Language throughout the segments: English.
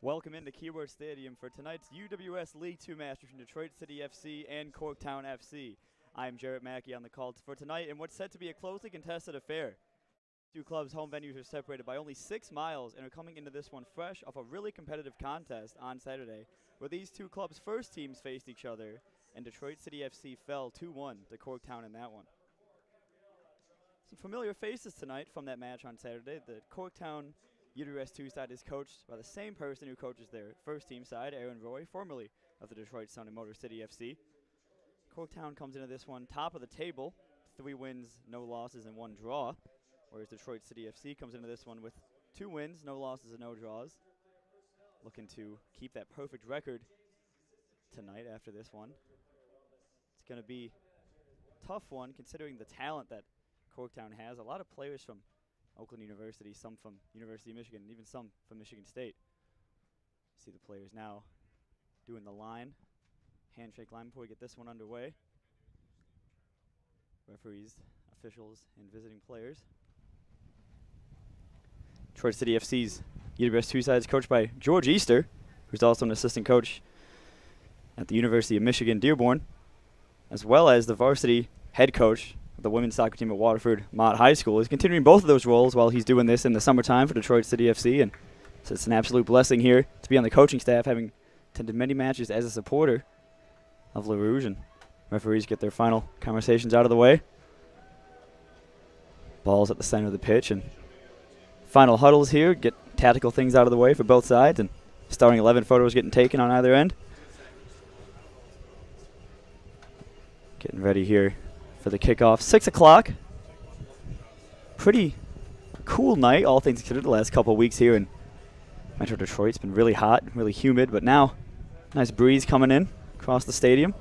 Welcome into Keyworth Stadium for tonight's UWS League 2 match between Detroit City FC and Corktown AFC. I'm Jarrett Mackey on the call for tonight in what's set to be a closely contested affair. Two clubs' home venues are separated by only 6 miles and are coming into this one fresh off a really competitive contest on Saturday, where these two clubs' first teams faced each other, and Detroit City FC fell 2-1 to Corktown in that one. Some familiar faces tonight from that match on Saturday. The Corktown UWS2 side is coached by the same person who coaches their first team side, Aaron Roy, formerly of the Detroit Sun and Motor City FC. Corktown comes into this one top of the table, 3 wins, no losses, and 1 draw, whereas Detroit City FC comes into this one with 2 wins, no losses, and no draws. Looking to keep that perfect record tonight after this one. It's going to be a tough one considering the talent that Corktown has. A lot of players from Oakland University, some from University of Michigan, and even some from Michigan State. See the players now doing the handshake line before we get this one underway. Referees, officials, and visiting players. Detroit City FC's UWS2 side is coached by George Easter, who's also an assistant coach at the University of Michigan Dearborn, as well as the varsity head coach the women's soccer team at Waterford Mott High School. He's continuing both of those roles while he's doing this in the summertime for Detroit City FC, and so it's an absolute blessing here to be on the coaching staff, having attended many matches as a supporter of La Rouge, and referees get their final conversations out of the way. Ball's at the center of the pitch, and final huddles here, get tactical things out of the way for both sides, and starting 11 photos getting taken on either end. Getting ready here for the kickoff, 6 o'clock. Pretty cool night, all things considered, the last couple of weeks here in Metro Detroit. It's been really hot, really humid, but now nice breeze coming in across the stadium.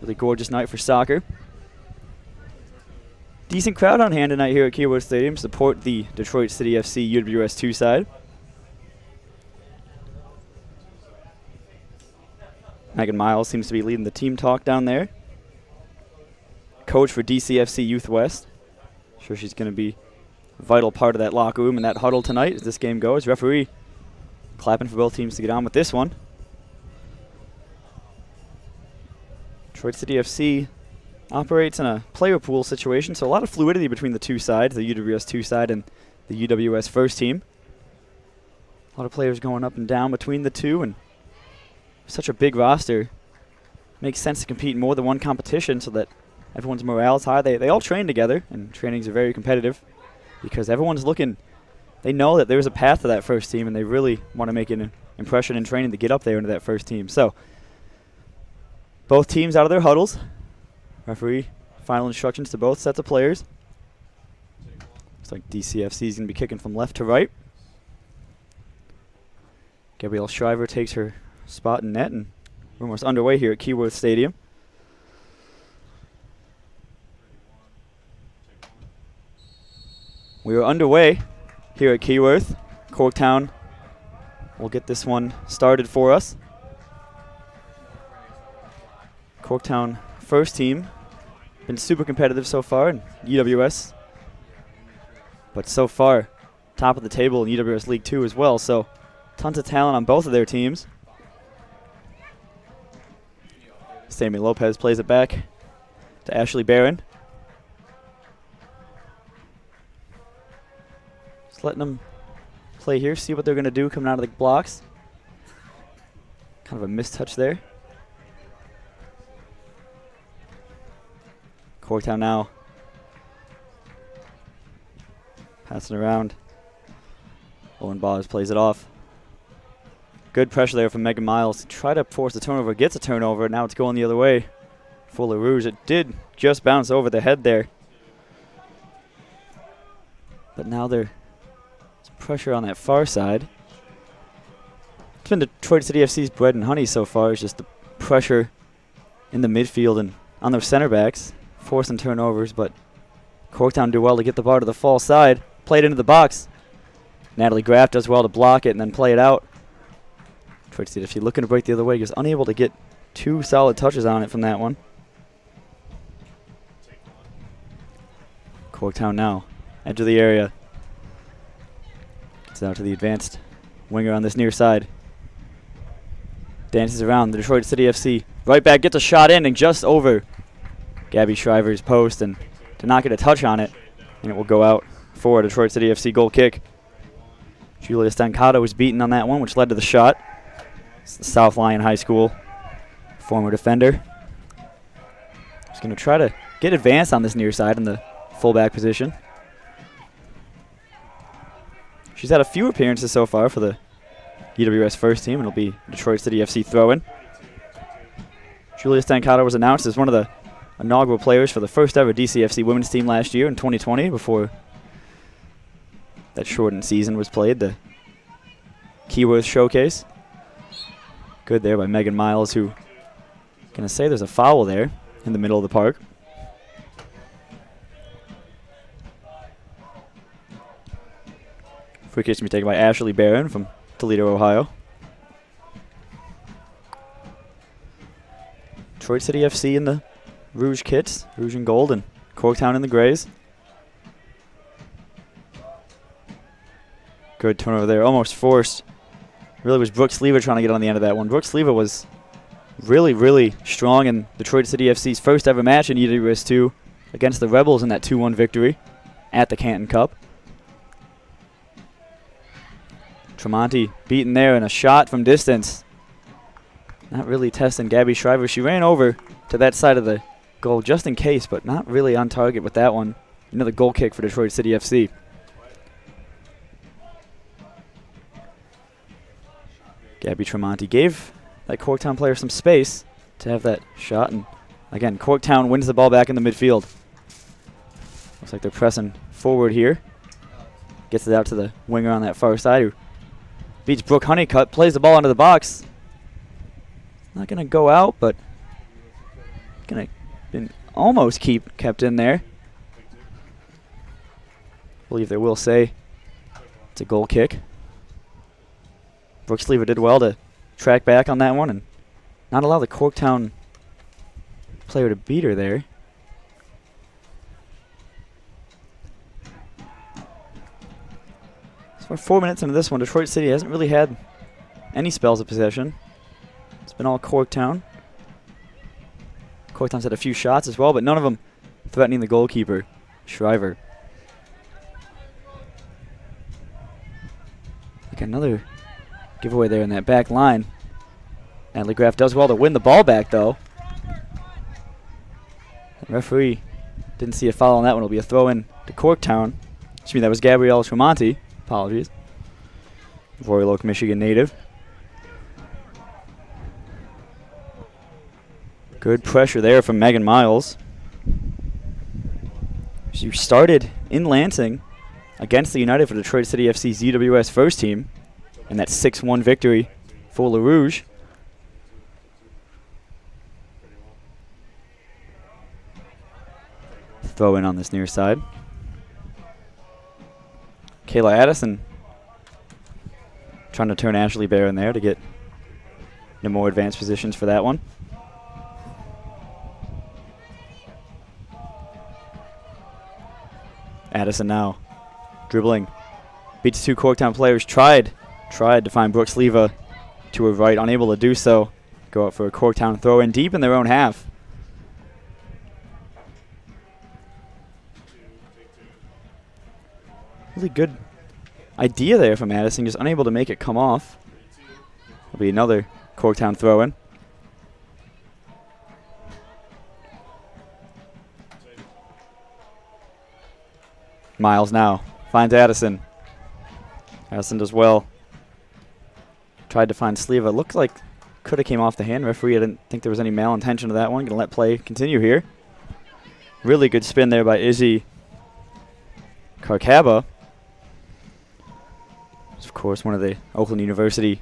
Really gorgeous night for soccer. Decent crowd on hand tonight here at Keyworth Stadium to support the Detroit City FC UWS2 side. Megan Miles seems to be leading the team talk down there. Coach for DCFC Youth West. Sure she's going to be a vital part of that locker room and that huddle tonight as this game goes. Referee clapping for both teams to get on with this one. Detroit City FC operates in a player pool situation, so a lot of fluidity between the two sides, the UWS2 side and the UWS first team. A lot of players going up and down between the two, and such a big roster. Makes sense to compete in more than one competition so that everyone's morale is high. They all train together, and trainings are very competitive because everyone's looking. They know that there's a path to that first team, and they really want to make an impression in training to get up there into that first team. So both teams out of their huddles. Referee, final instructions to both sets of players. Looks like DCFC is going to be kicking from left to right. Gabrielle Shriver takes her spot in net, and we're almost underway here at Keyworth Stadium. We are underway here at Keyworth. Corktown will get this one started for us. Corktown first team, been super competitive so far in UWS, but so far top of the table in UWS League 2 as well, so tons of talent on both of their teams. Sammy Lopez plays it back to Ashley Barron. Just letting them play here, see what they're going to do coming out of the blocks. Kind of a mistouch there. Corktown now passing around. Owen Boggs plays it off. Good pressure there from Megan Miles to try to force the turnover. Gets a turnover. Now it's going the other way for La Rouge. It did just bounce over the head there. But now there's pressure on that far side. It's been Detroit City FC's bread and honey so far. It's just the pressure in the midfield and on their center backs, forcing turnovers, but Corktown do well to get the ball to the far side. Played into the box. Natalie Graff does well to block it and then play it out. Detroit City FC looking to break the other way. He was unable to get 2 solid touches on it from that one. Corktown now, edge of the area. Gets out to the advanced winger on this near side. Dances around the Detroit City FC. Right back, gets a shot in and just over Gabby Shriver's post and to not get a touch on it. And it will go out for a Detroit City FC goal kick. Julia Stancato was beaten on that one, which led to the shot. It's the South Lyon High School former defender. He's going to try to get advanced on this near side in the fullback position. She's had a few appearances so far for the UWS first team, and it'll be Detroit City FC throw-in. Julia Stancato was announced as one of the inaugural players for the first ever DCFC women's team last year in 2020 before that shortened season was played, the Keyworth Showcase. Good there by Megan Miles, who going to say there's a foul there in the middle of the park. Free kick to be taken by Ashley Barron from Toledo, Ohio. Detroit City FC in the Rouge kits, Rouge and gold, and Corktown in the grays. Good turnover there, almost forced. Really was Brooks Lever trying to get on the end of that one. Brooks Lever was really, really strong in Detroit City FC's first ever match in UWS2 against the Rebels in that 2-1 victory at the Canton Cup. Tremonti beaten there and a shot from distance. Not really testing Gabby Shriver. She ran over to that side of the goal just in case, but not really on target with that one. Another goal kick for Detroit City FC. Gabby Tremonti gave that Corktown player some space to have that shot, and again, Corktown wins the ball back in the midfield. Looks like they're pressing forward here. Gets it out to the winger on that far side, who beats Brooke Honeycutt, plays the ball into the box. Not going to go out, but going to almost kept in there. I believe they will say it's a goal kick. Brooks Lever did well to track back on that one and not allow the Corktown player to beat her there. So we're 4 minutes into this one. Detroit City hasn't really had any spells of possession. It's been all Corktown. Corktown's had a few shots as well, but none of them threatening the goalkeeper, Shriver. Like another giveaway there in that back line. Natalie Graff does well to win the ball back, though. The referee didn't see a foul on that one. It'll be a throw-in to Corktown. Excuse me, that was Gabrielle Tremonti. Apologies. Royal Oak, Michigan native. Good pressure there from Megan Miles. She started in Lansing against the United for Detroit City FC's UWS first team in that 6-1 victory for Le Rouge. Throw in on this near side. Kayla Addison trying to turn Ashley Bear in there to get into more advanced positions for that one. Addison now dribbling, beats two Corktown players, tried to find Brooks Leva to her right, unable to do so. Go out for a Corktown throw in deep in their own half. Really good idea there from Addison, just unable to make it come off. It'll be another Corktown throw in. Miles now finds Addison. Addison does well. Tried to find Sleva. Looked like could have came off the hand. Referee, I didn't think there was any malintention to that one. Going to let play continue here. Really good spin there by Izzy Karkaba. Of course, one of the Oakland University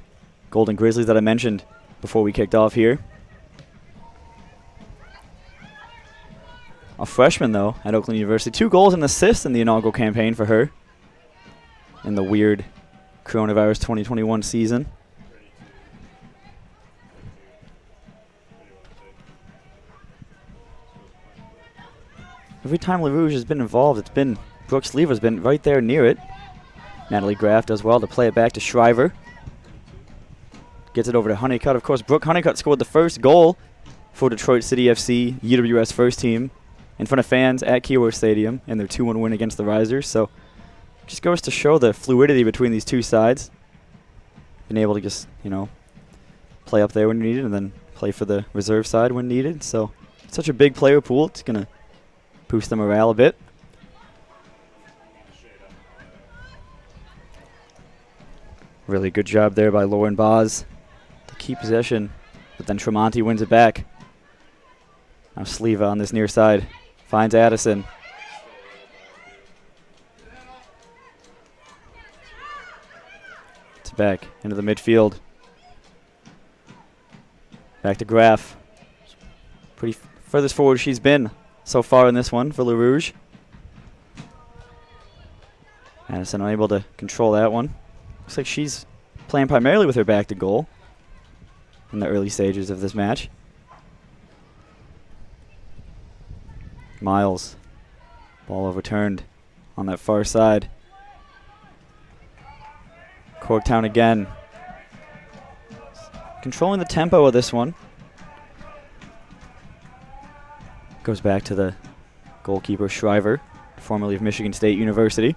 Golden Grizzlies that I mentioned before we kicked off here. A freshman, though, at Oakland University. 2 goals and assists in the inaugural campaign for her in the weird coronavirus 2021 season. Every time Le Rouge has been involved, it's been Brooks Lever's been right there near it. Natalie Graff does well to play it back to Shriver. Gets it over to Honeycutt. Of course, Brooke Honeycutt scored the first goal for Detroit City FC, UWS first team, in front of fans at Keyworth Stadium in their 2-1 win against the Risers. So just goes to show the fluidity between these two sides. Been able to just, you know, play up there when needed and then play for the reserve side when needed. So such a big player pool. It's going to boost the morale a bit. Really good job there by Lauren Boz to keep possession, but then Tremonti wins it back. Now Sleva on this near side finds Addison. It's back into the midfield. Back to Graf. Pretty furthest forward she's been so far in this one for Le Rouge. Addison unable to control that one. Looks like she's playing primarily with her back to goal in the early stages of this match. Miles. Ball overturned on that far side. Corktown again. Controlling the tempo of this one. Goes back to the goalkeeper Shriver, formerly of Michigan State University.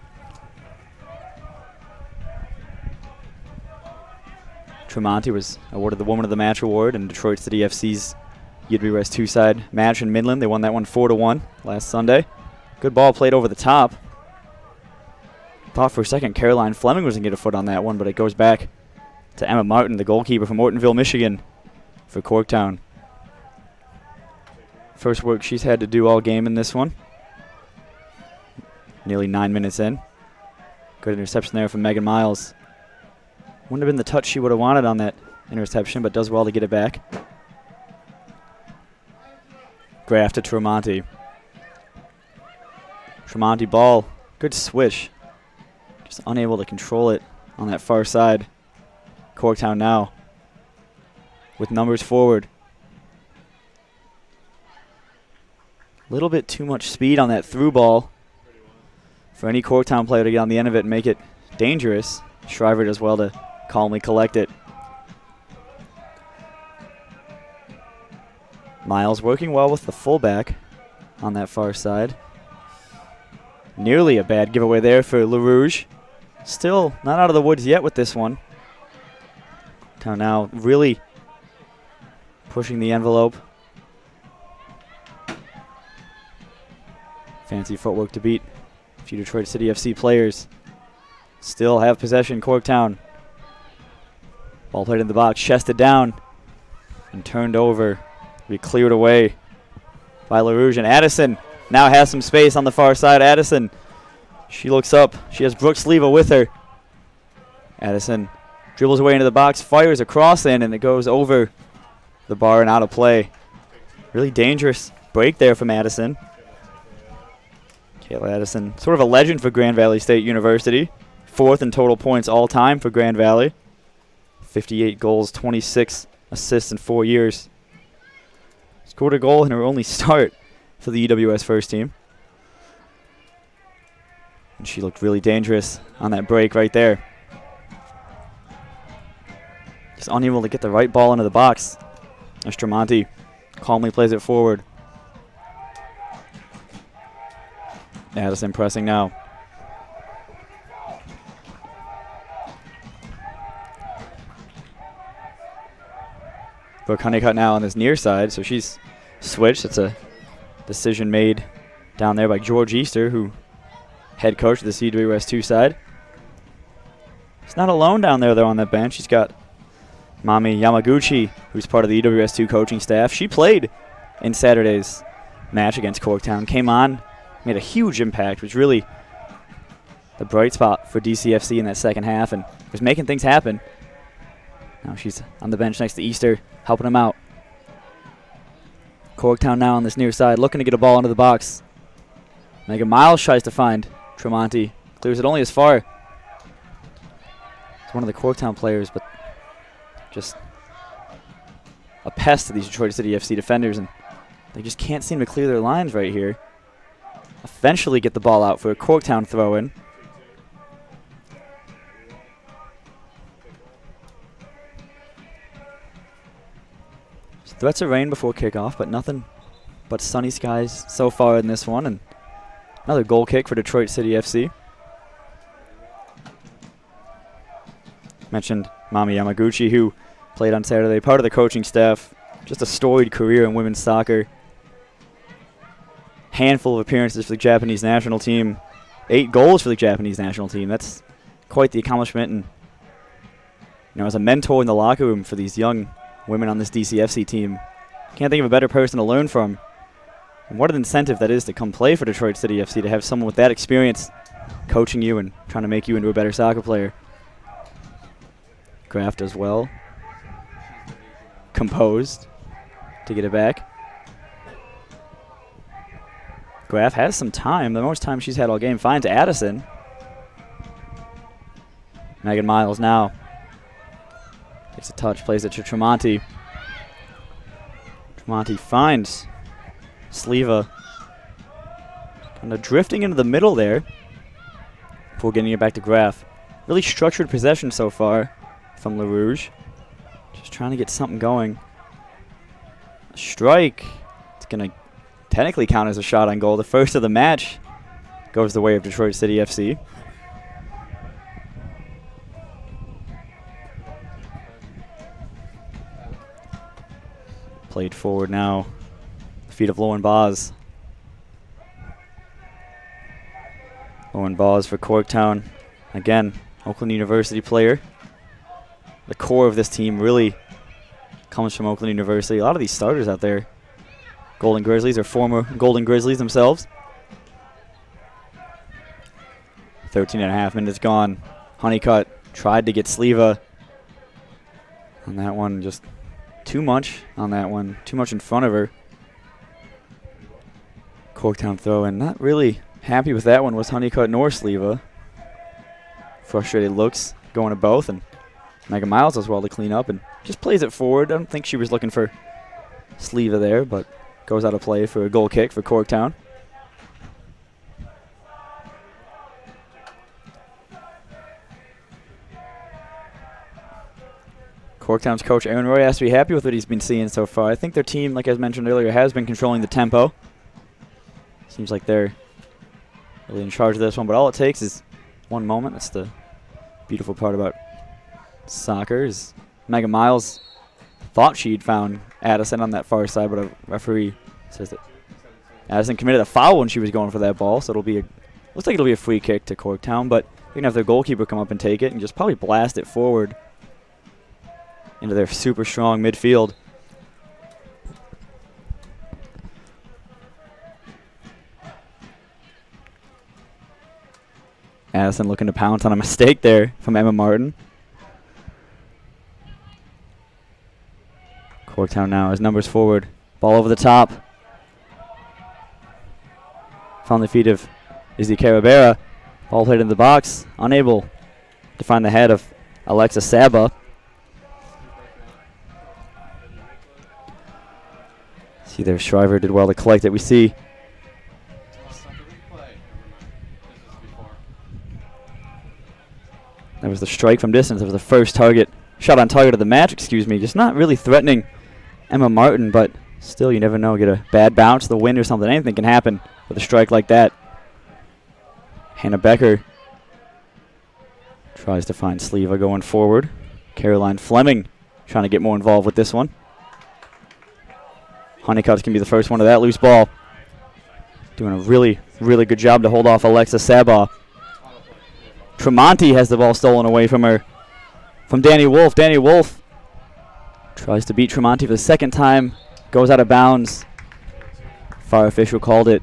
Tremonti was awarded the Woman of the Match award in Detroit City FC's UWS2 side match in Midland. They won that one 4-1 last Sunday. Good ball played over the top. Thought for a second Caroline Fleming was going to get a foot on that one, but it goes back to Emma Martin, the goalkeeper from Ortonville, Michigan, for Corktown. First work she's had to do all game in this one. Nearly 9 minutes in. Good interception there from Megan Miles. Wouldn't have been the touch she would have wanted on that interception, but does well to get it back. Graf to Tremonti. Tremonti ball. Good swish. Just unable to control it on that far side. Corktown now with numbers forward. A little bit too much speed on that through ball for any Corktown player to get on the end of it and make it dangerous. Shriver does well to calmly collect it. Miles working well with the fullback on that far side. Nearly a bad giveaway there for Le Rouge. Still not out of the woods yet with this one. Town now really pushing the envelope. Fancy footwork to beat a few Detroit City FC players. Still have possession, Corktown. Ball played in the box, chested down, and turned over. Be cleared away by Le Rouge. And Addison now has some space on the far side. Addison, she looks up. She has Brooke Sleva with her. Addison dribbles away into the box, fires a cross in, and it goes over the bar and out of play. Really dangerous break there from Addison. Kayla Addison, sort of a legend for Grand Valley State University. 4th in total points all time for Grand Valley. 58 goals, 26 assists in 4 years. Scored a goal in her only start for the UWS first team. And she looked really dangerous on that break right there. Just unable to get the right ball into the box. As Tremonti calmly plays it forward. Addison pressing now. Brooke Honeycutt now on this near side, so she's switched. It's a decision made down there by George Easter, who head coach of the UWS2 side. He's not alone down there, though, on that bench. He's got Mami Yamaguchi, who's part of the UWS2 coaching staff. She played in Saturday's match against Corktown, came on, made a huge impact, was really the bright spot for DCFC in that second half and was making things happen. Now she's on the bench next to Easter, helping him out. Corktown now on this near side, looking to get a ball into the box. Megan Miles tries to find Tremonti. Clears it only as far. It's one of the Corktown players, but just a pest to these Detroit City FC defenders, and they just can't seem to clear their lines right here. Eventually get the ball out for a Corktown throw-in. Threats of rain before kickoff, but nothing but sunny skies so far in this one. And another goal kick for Detroit City FC. Mentioned Mami Yamaguchi, who played on Saturday, part of the coaching staff. Just a storied career in women's soccer. Handful of appearances for the Japanese national team. 8 goals for the Japanese national team. That's quite the accomplishment. And as a mentor in the locker room for these young women on this DCFC team, can't think of a better person to learn from. And what an incentive that is to come play for Detroit City FC, to have someone with that experience coaching you and trying to make you into a better soccer player. Graf does well. Composed to get it back. Graf has some time, the most time she's had all game. Finds Addison. Megan Miles now takes a touch, plays it to Tremonti. Tremonti finds Sleva. Kind of drifting into the middle there before getting it back to Graf. Really structured possession so far from LaRouge. Just trying to get something going. A strike. It's going to technically count as a shot on goal. The first of the match goes the way of Detroit City FC. Played forward now. The feet of Lauren Boz. Lauren Boz for Corktown. Again, Oakland University player. The core of this team really comes from Oakland University. A lot of these starters out there, Golden Grizzlies or former Golden Grizzlies themselves. 13.5 minutes gone. Honeycutt tried to get Sleva on that one. Just too much on that one. Too much in front of her. Corktown throw in. Not really happy with that one was Honeycutt nor Sleva. Frustrated looks going to both, and Megan Miles as well to clean up and just plays it forward. I don't think she was looking for Sleva there, but goes out of play for a goal kick for Corktown. Corktown's coach Aaron Roy has to be happy with what he's been seeing so far. I think their team, like I mentioned earlier, has been controlling the tempo. Seems like they're really in charge of this one, but all it takes is one moment. That's the beautiful part about soccer. Is Megan Miles thought she'd found Addison on that far side, but a referee says that Addison committed a foul when she was going for that ball, so looks like it'll be a free kick to Corktown, but they're going to have their goalkeeper come up and take it and just probably blast it forward into their super strong midfield. Addison looking to pounce on a mistake there from Emma Martin. Corktown now has numbers forward. Ball over the top. Found the feet of Izzy Carabera. Ball played in the box. Unable to find the head of Alexa Saba. See there, Shriver did well to collect it. We see that was the strike from distance. That was the first shot on target of the match, excuse me. Just not really threatening Emma Martin, but still, you never know. Get a bad bounce, the wind or something. Anything can happen with a strike like that. Hannah Becker tries to find Sleva going forward. Caroline Fleming trying to get more involved with this one. Honeycutt can be the first one to that loose ball. Doing a really, really good job to hold off Alexa Sabah. Tremonti has the ball stolen away from her. From Danny Wolf. Danny Wolf tries to beat Tremonti for the second time. Goes out of bounds. Fire official called it.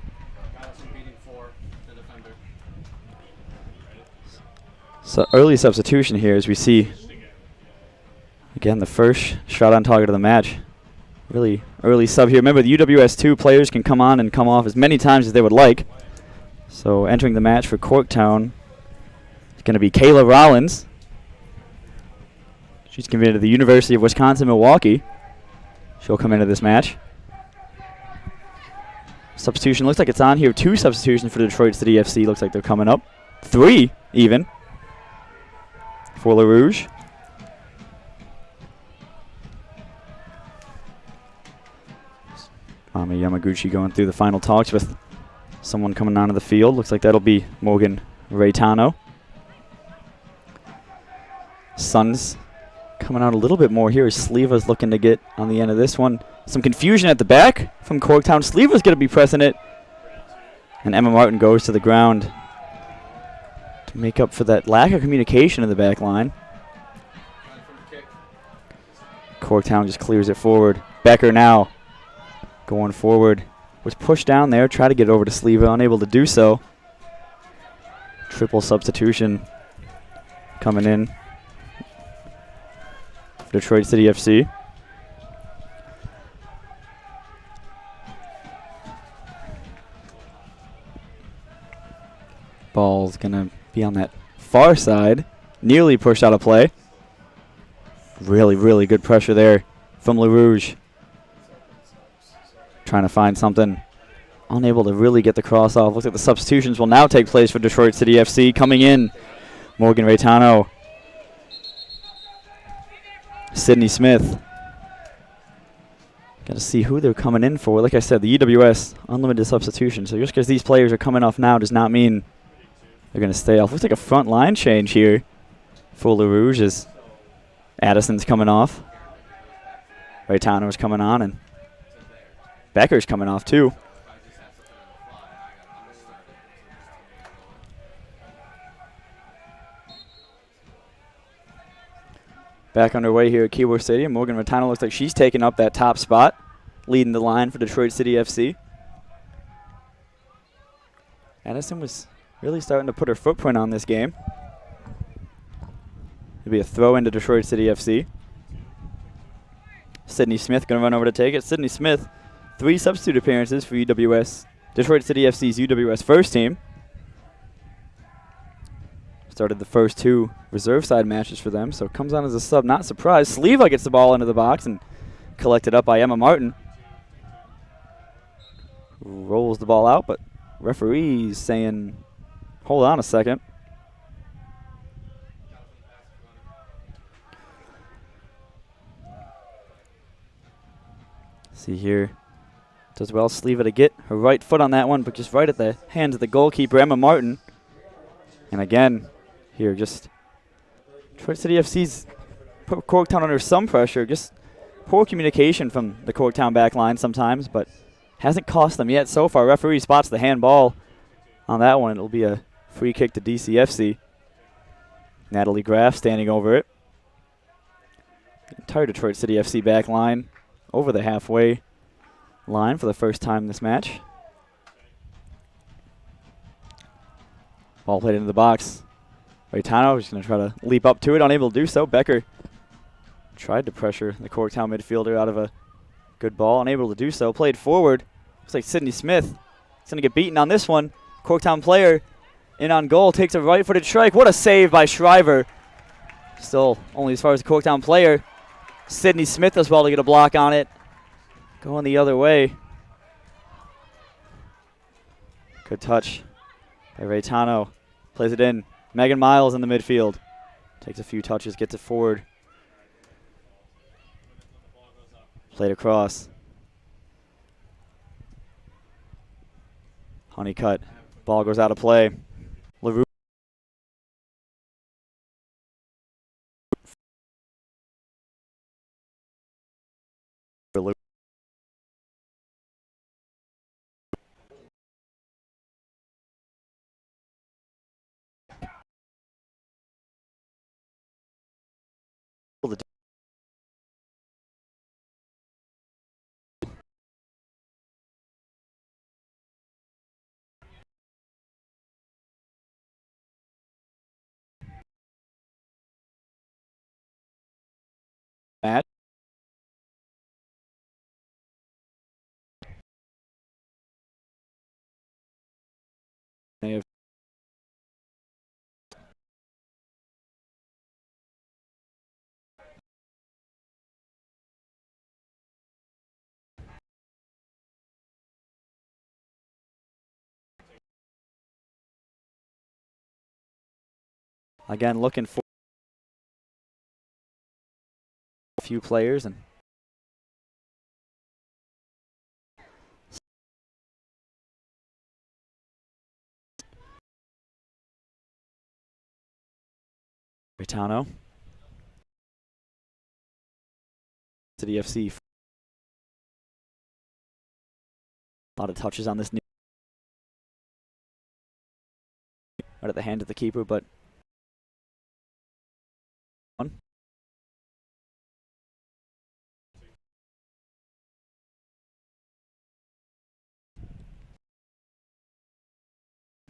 So early substitution here as we see, again, the first shot on target of the match. Really early sub here. Remember, the UWS2 players can come on and come off as many times as they would like. So entering the match for Corktown is going to be Kayla Rollins. She's committed to the University of Wisconsin-Milwaukee. She'll come into this match. Substitution looks like it's on here. 2 substitutions for Detroit City FC. Looks like they're coming up. 3 even for LaRouge. Mami Yamaguchi going through the final talks with someone coming onto the field. Looks like that'll be Morgan Reitano. Suns coming out a little bit more here as Sleeva's looking to get on the end of this one. Some confusion at the back from Corktown. Sleeva's going to be pressing it. And Emma Martin goes to the ground to make up for that lack of communication in the back line. Corktown just clears it forward. Becker now going forward. Was pushed down there, tried to get over to Sleeva, unable to do so. Triple substitution coming in for Detroit City FC. Ball's gonna be on that far side. Nearly pushed out of play. Really, really good pressure there from LaRouge. Trying to find something. Unable to really get the cross off. Looks like the substitutions will now take place for Detroit City FC. Coming in, Morgan Reitano. Sydney Smith. Got to see who they're coming in for. Like I said, the UWS unlimited substitution. So just because these players are coming off now does not mean they're going to stay off. Looks like a front line change here for LaRouge as Addison's coming off. Reitano's coming on, and Becker's coming off too. Back underway here at Keyworth Stadium. Morgan Reitano looks like she's taking up that top spot, leading the line for Detroit City FC. Addison was really starting to put her footprint on this game. It'll be a throw into Detroit City FC. Sydney Smith going to run over to take it. Sydney Smith, 3 substitute appearances for UWS, Detroit City FC's UWS first team. Started the first 2 reserve side matches for them, so comes on as a sub, not surprised. Sleeva gets the ball into the box and collected up by Emma Martin. Rolls the ball out, but referee's saying, hold on a second. See here. Does well Sleeva to get her right foot on that one, but just right at the hands of the goalkeeper, Emma Martin. And again, here just Detroit City FC's put Corktown under some pressure. Just poor communication from the Corktown back line sometimes, but hasn't cost them yet so far. Referee spots the handball on that one. It'll be a free kick to DCFC. Natalie Graff standing over it. Entire Detroit City FC back line over the halfway line for the first time this match. Ball played into the box. Reitano is going to try to leap up to it, unable to do so. Becker tried to pressure the Corktown midfielder out of a good ball, unable to do so. Played forward. Looks like Sydney Smith is going to get beaten on this one. Corktown player in on goal, takes a right-footed strike. What a save by Shriver. Still only as far as the Corktown player. Sydney Smith as well to get a block on it. Going the other way. Good touch by Reitano. Plays it in. Megan Miles in the midfield. Takes a few touches, gets it forward. Played across. Honeycutt. Ball goes out of play. LaRue. Match. Again, looking for a few players, and Britano. City FC. A lot of touches on this new. Right at the hand of the keeper, but.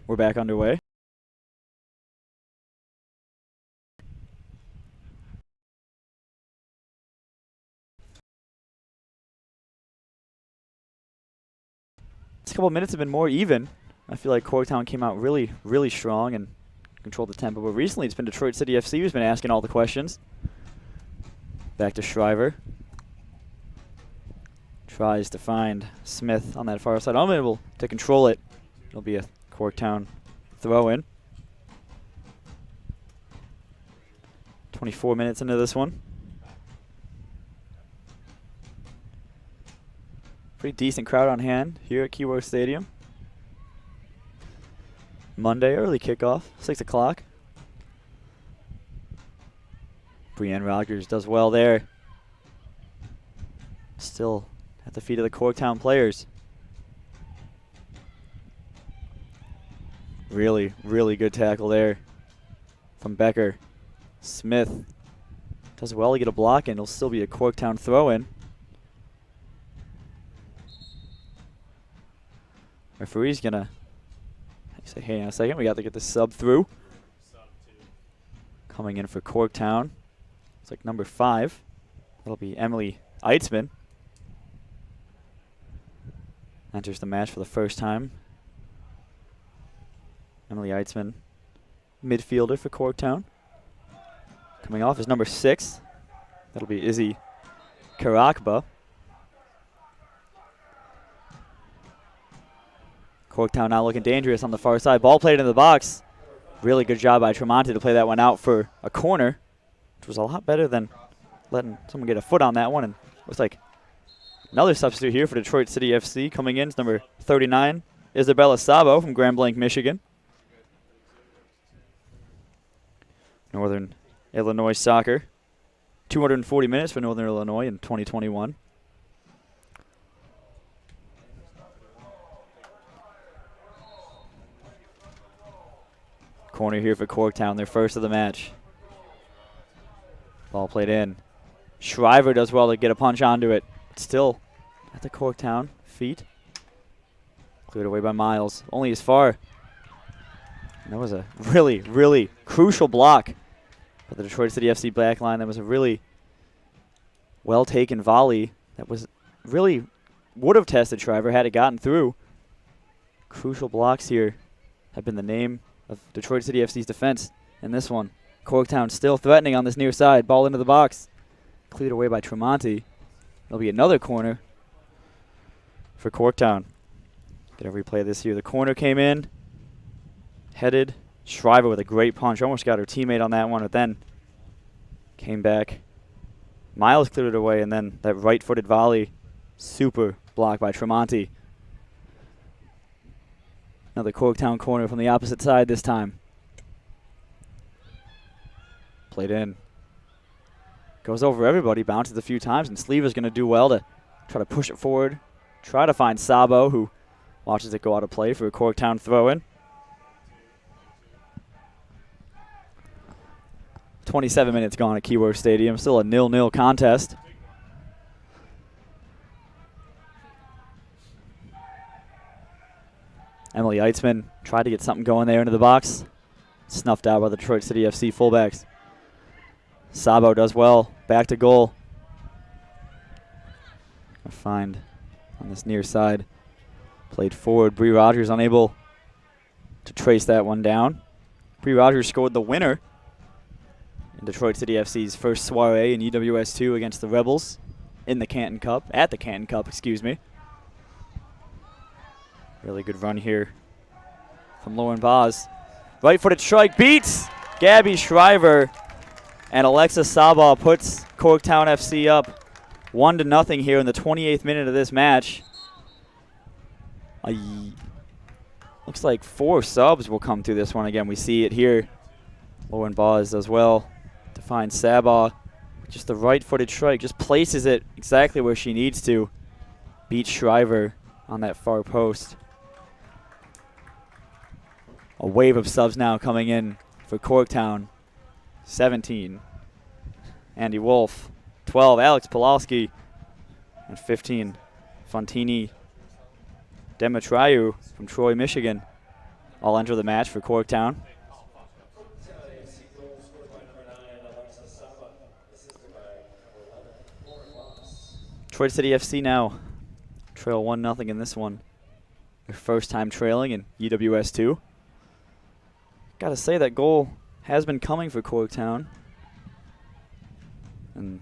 We're back underway. This couple of minutes have been more even. I feel like Corktown came out really, really strong and controlled the tempo. But recently it's been Detroit City FC who's been asking all the questions. Back to Shriver. Tries to find Smith on that far side. Unable to control it. It'll be a Corktown throw-in. 24 minutes into this one. Pretty decent crowd on hand here at Keyworth Stadium. Monday, early kickoff, 6 o'clock. Brienne Rogers does well there. Still at the feet of the Corktown players. Really, really good tackle there from Becker. Smith does well to get a block, and it'll still be a Corktown throw-in. Referee's gonna say, hey, in a second, we got to get the sub through. Coming in for Corktown. It's like number 5. That'll be Emily Eitzman. Enters the match for the first time. Emily Eitzman, midfielder for Corktown. Coming off is number 6. That'll be Izzy Karakba. Corktown now looking dangerous on the far side. Ball played in the box. Really good job by Tremonti to play that one out for a corner, which was a lot better than letting someone get a foot on that one. And looks like another substitute here for Detroit City FC. Coming in is number 39, Isabella Sabo from Grand Blanc, Michigan. Northern Illinois soccer. 240 minutes for Northern Illinois in 2021. Corner here for Corktown, their first of the match. Ball played in. Shriver does well to get a punch onto it. But still at the Corktown feet. Cleared away by Miles. Only as far. And that was a really, really crucial block for the Detroit City FC back line. That was a really well-taken volley that was really would have tested Shriver had it gotten through. Crucial blocks here have been the name of Detroit City FC's defense in this one. Corktown still threatening on this near side. Ball into the box. Cleared away by Tremonti. There'll be another corner for Corktown. Get a replay of this here. The corner came in. Headed. Shriver with a great punch. Almost got her teammate on that one, but then came back. Miles cleared it away, and then that right-footed volley. Super block by Tremonti. Another Corktown corner from the opposite side this time. Played in. Goes over everybody, bounces a few times, and Sleever's going to do well to try to push it forward. Try to find Sabo, who watches it go out of play for a Corktown throw-in. 27 minutes gone at Keyworth Stadium. Still a 0-0 contest. Emily Eitzman tried to get something going there into the box. Snuffed out by the Detroit City FC fullbacks. Sabo does well. Back to goal. A find on this near side. Played forward. Bree Rogers unable to trace that one down. Bree Rogers scored the winner in Detroit City FC's first soiree in UWS2 against the Rebels in the Canton Cup. At the Canton Cup, excuse me. Really good run here from Lauren Boz. Right-footed strike beats Gabby Shriver, and Alexa Sabo puts Corktown FC up 1-0 here in the 28th minute of this match. Looks like 4 subs will come through this one again. We see it here. Lauren Boz does well to find Sabah. Just the right-footed strike, just places it exactly where she needs to. Beat Shriver on that far post. A wave of subs now coming in for Corktown. 17, Andy Wolf. 12, Alex Pawlowski. And 15, Fontini Demetriou from Troy, Michigan. All enter the match for Corktown. Detroit City FC now trail 1-0 in this one. Their first time trailing in UWS2. Gotta say that goal has been coming for Corktown. And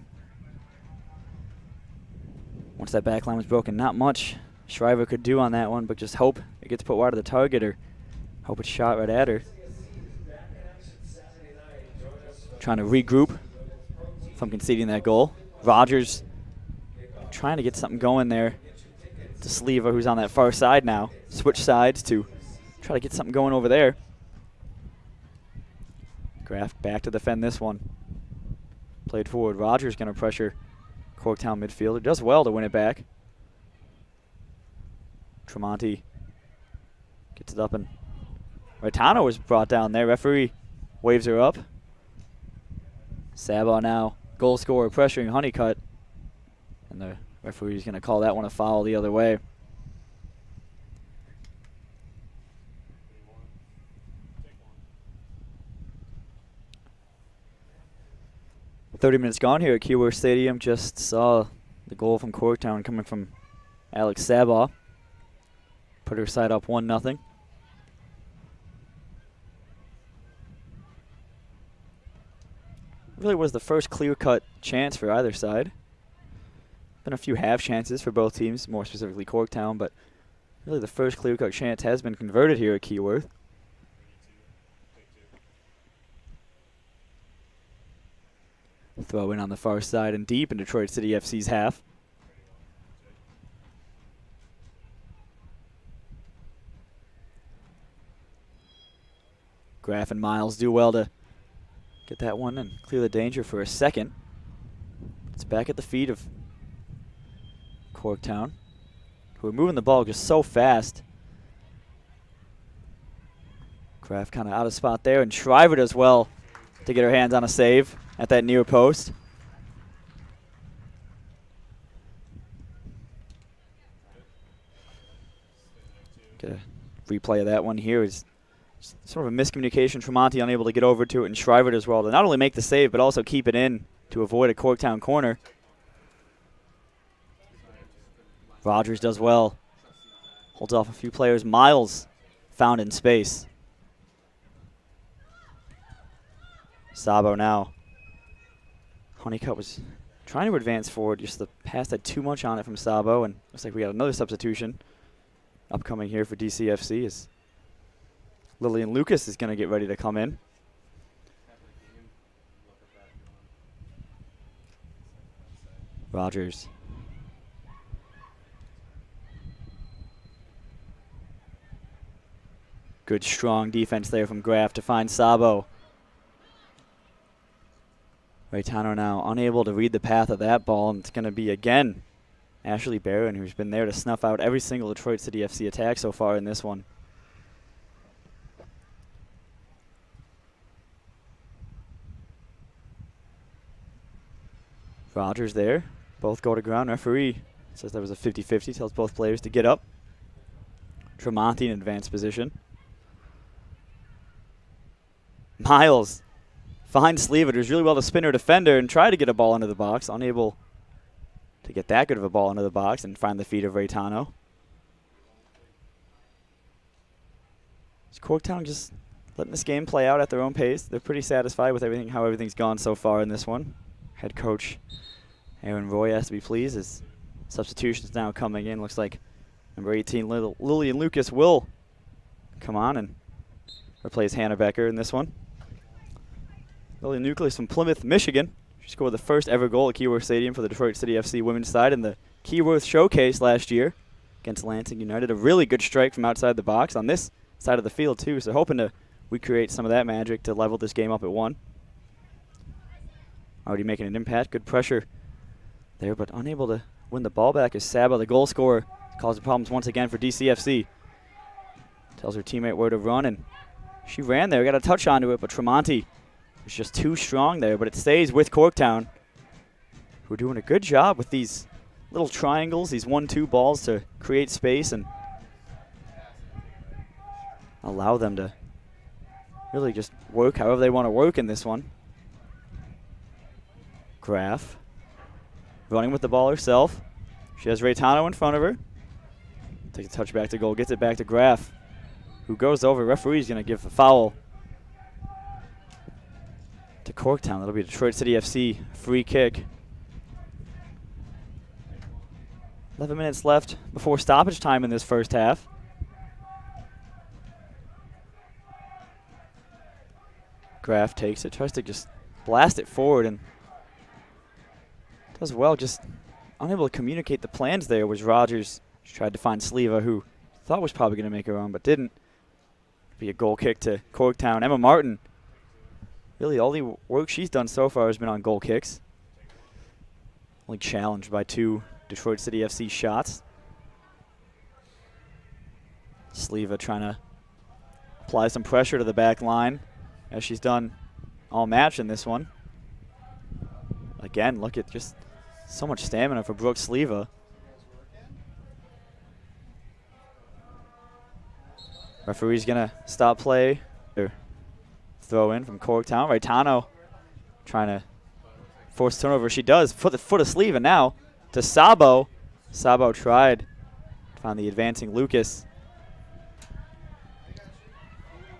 once that back line was broken, not much Shriver could do on that one, but just hope it gets put wide of the target or hope it's shot right at her. Trying to regroup from conceding that goal. Rogers trying to get something going there to Sleva, who's on that far side now. Switch sides to try to get something going over there. Graf back to defend this one. Played forward. Rogers going to pressure Corktown midfielder. Does well to win it back. Tremonti gets it up, and Raitano was brought down there. Referee waves her up. Sabah now goal scorer pressuring Honeycutt. And the referee's going to call that one a foul the other way. "30 minutes gone here at Keyworth Stadium. Just saw the goal from Corktown coming from Alex Sabah. Put her side up 1-0. Really was the first clear-cut chance for either side. Been a few half chances for both teams, more specifically Corktown, but really the first clear-cut chance has been converted here at Keyworth. Throw in on the far side and deep in Detroit City FC's half. Graf and Miles do well to get that one and clear the danger for a second. It's back at the feet of Corktown, who are moving the ball just so fast. Graf kind of out of spot there, and Shriver does well to get her hands on a save at that near post. Get a replay of that one here. Is sort of a miscommunication. Tremonti unable to get over to it, and Shriver does well to not only make the save, but also keep it in to avoid a Corktown corner. Rogers does well. Holds off a few players. Miles found in space. Sabo now. Honeycutt was trying to advance forward. Just the pass had too much on it from Sabo, and looks like we got another substitution upcoming here for DCFC as Lillian Lucas is going to get ready to come in. Rogers. Good strong defense there from Graf to find Sabo. Raitano now unable to read the path of that ball, and it's going to be again Ashley Barron, who's been there to snuff out every single Detroit City FC attack so far in this one. Rogers there. Both go to ground. Referee says that was a 50-50. Tells both players to get up. Tremonti in advanced position. Miles finds Sleva, does really well to spin her defender and try to get a ball into the box. Unable to get that good of a ball into the box and find the feet of Raitano. Is Corktown just letting this game play out at their own pace? They're pretty satisfied with everything, how everything's gone so far in this one. Head coach Aaron Roy has to be pleased as substitutions now coming in. Looks like number 18, Lillian Lucas, will come on and replace Hannah Becker in this one. Lillian Lucas from Plymouth, Michigan. She scored the first ever goal at Keyworth Stadium for the Detroit City FC women's side in the Keyworth Showcase last year against Lansing United. A really good strike from outside the box on this side of the field too, so hoping to recreate some of that magic to level this game up at 1. already making an impact. Good pressure there, but unable to win the ball back as Saba, the goal scorer, causing problems once again for DCFC. Tells her teammate where to run, and she ran there, got a touch onto it, but Tremonti was just too strong there, but it stays with Corktown, who are doing a good job with these little triangles, these 1-2 balls to create space and allow them to really just work however they want to work in this one. Graf running with the ball herself. She has Raytano in front of her. Takes a touch back to goal, gets it back to Graf, who goes over. Referee's going to give a foul to Corktown. That'll be Detroit City FC free kick. 11 minutes left before stoppage time in this first half. Graf takes it, tries to just blast it forward, and does well, just unable to communicate the plans there was Rogers. She tried to find Sleva, who thought was probably going to make her own, but didn't. Be a goal kick to Corktown. Emma Martin, really all the work she's done so far has been on goal kicks. Only challenged by 2 Detroit City FC shots. Sleva trying to apply some pressure to the back line, as she's done all match in this one. Again, look at just so much stamina for Brooke Sleva. Referee's gonna stop play. Throw in from Corktown. Raytano trying to force turnover. She does. Foot of Sleva now to Sabo. Sabo tried to find the advancing Lucas.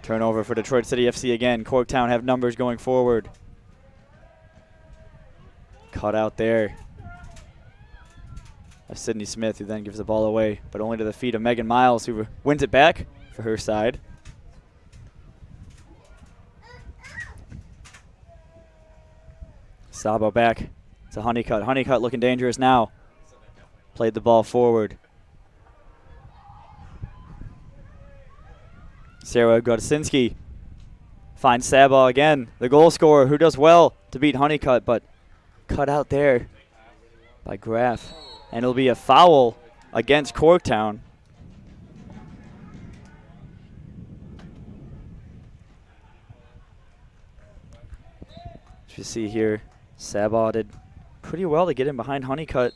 Turnover for Detroit City FC again. Corktown have numbers going forward. Cut out there. Sydney Smith, who then gives the ball away, but only to the feet of Megan Miles, who wins it back for her side. Sabo back to Honeycutt. Honeycutt looking dangerous now. Played the ball forward. Sarah Godsinski finds Saba again, the goal scorer, who does well to beat Honeycutt, but cut out there by Graf. And it'll be a foul against Corktown. As you see here, Saba did pretty well to get in behind Honeycutt.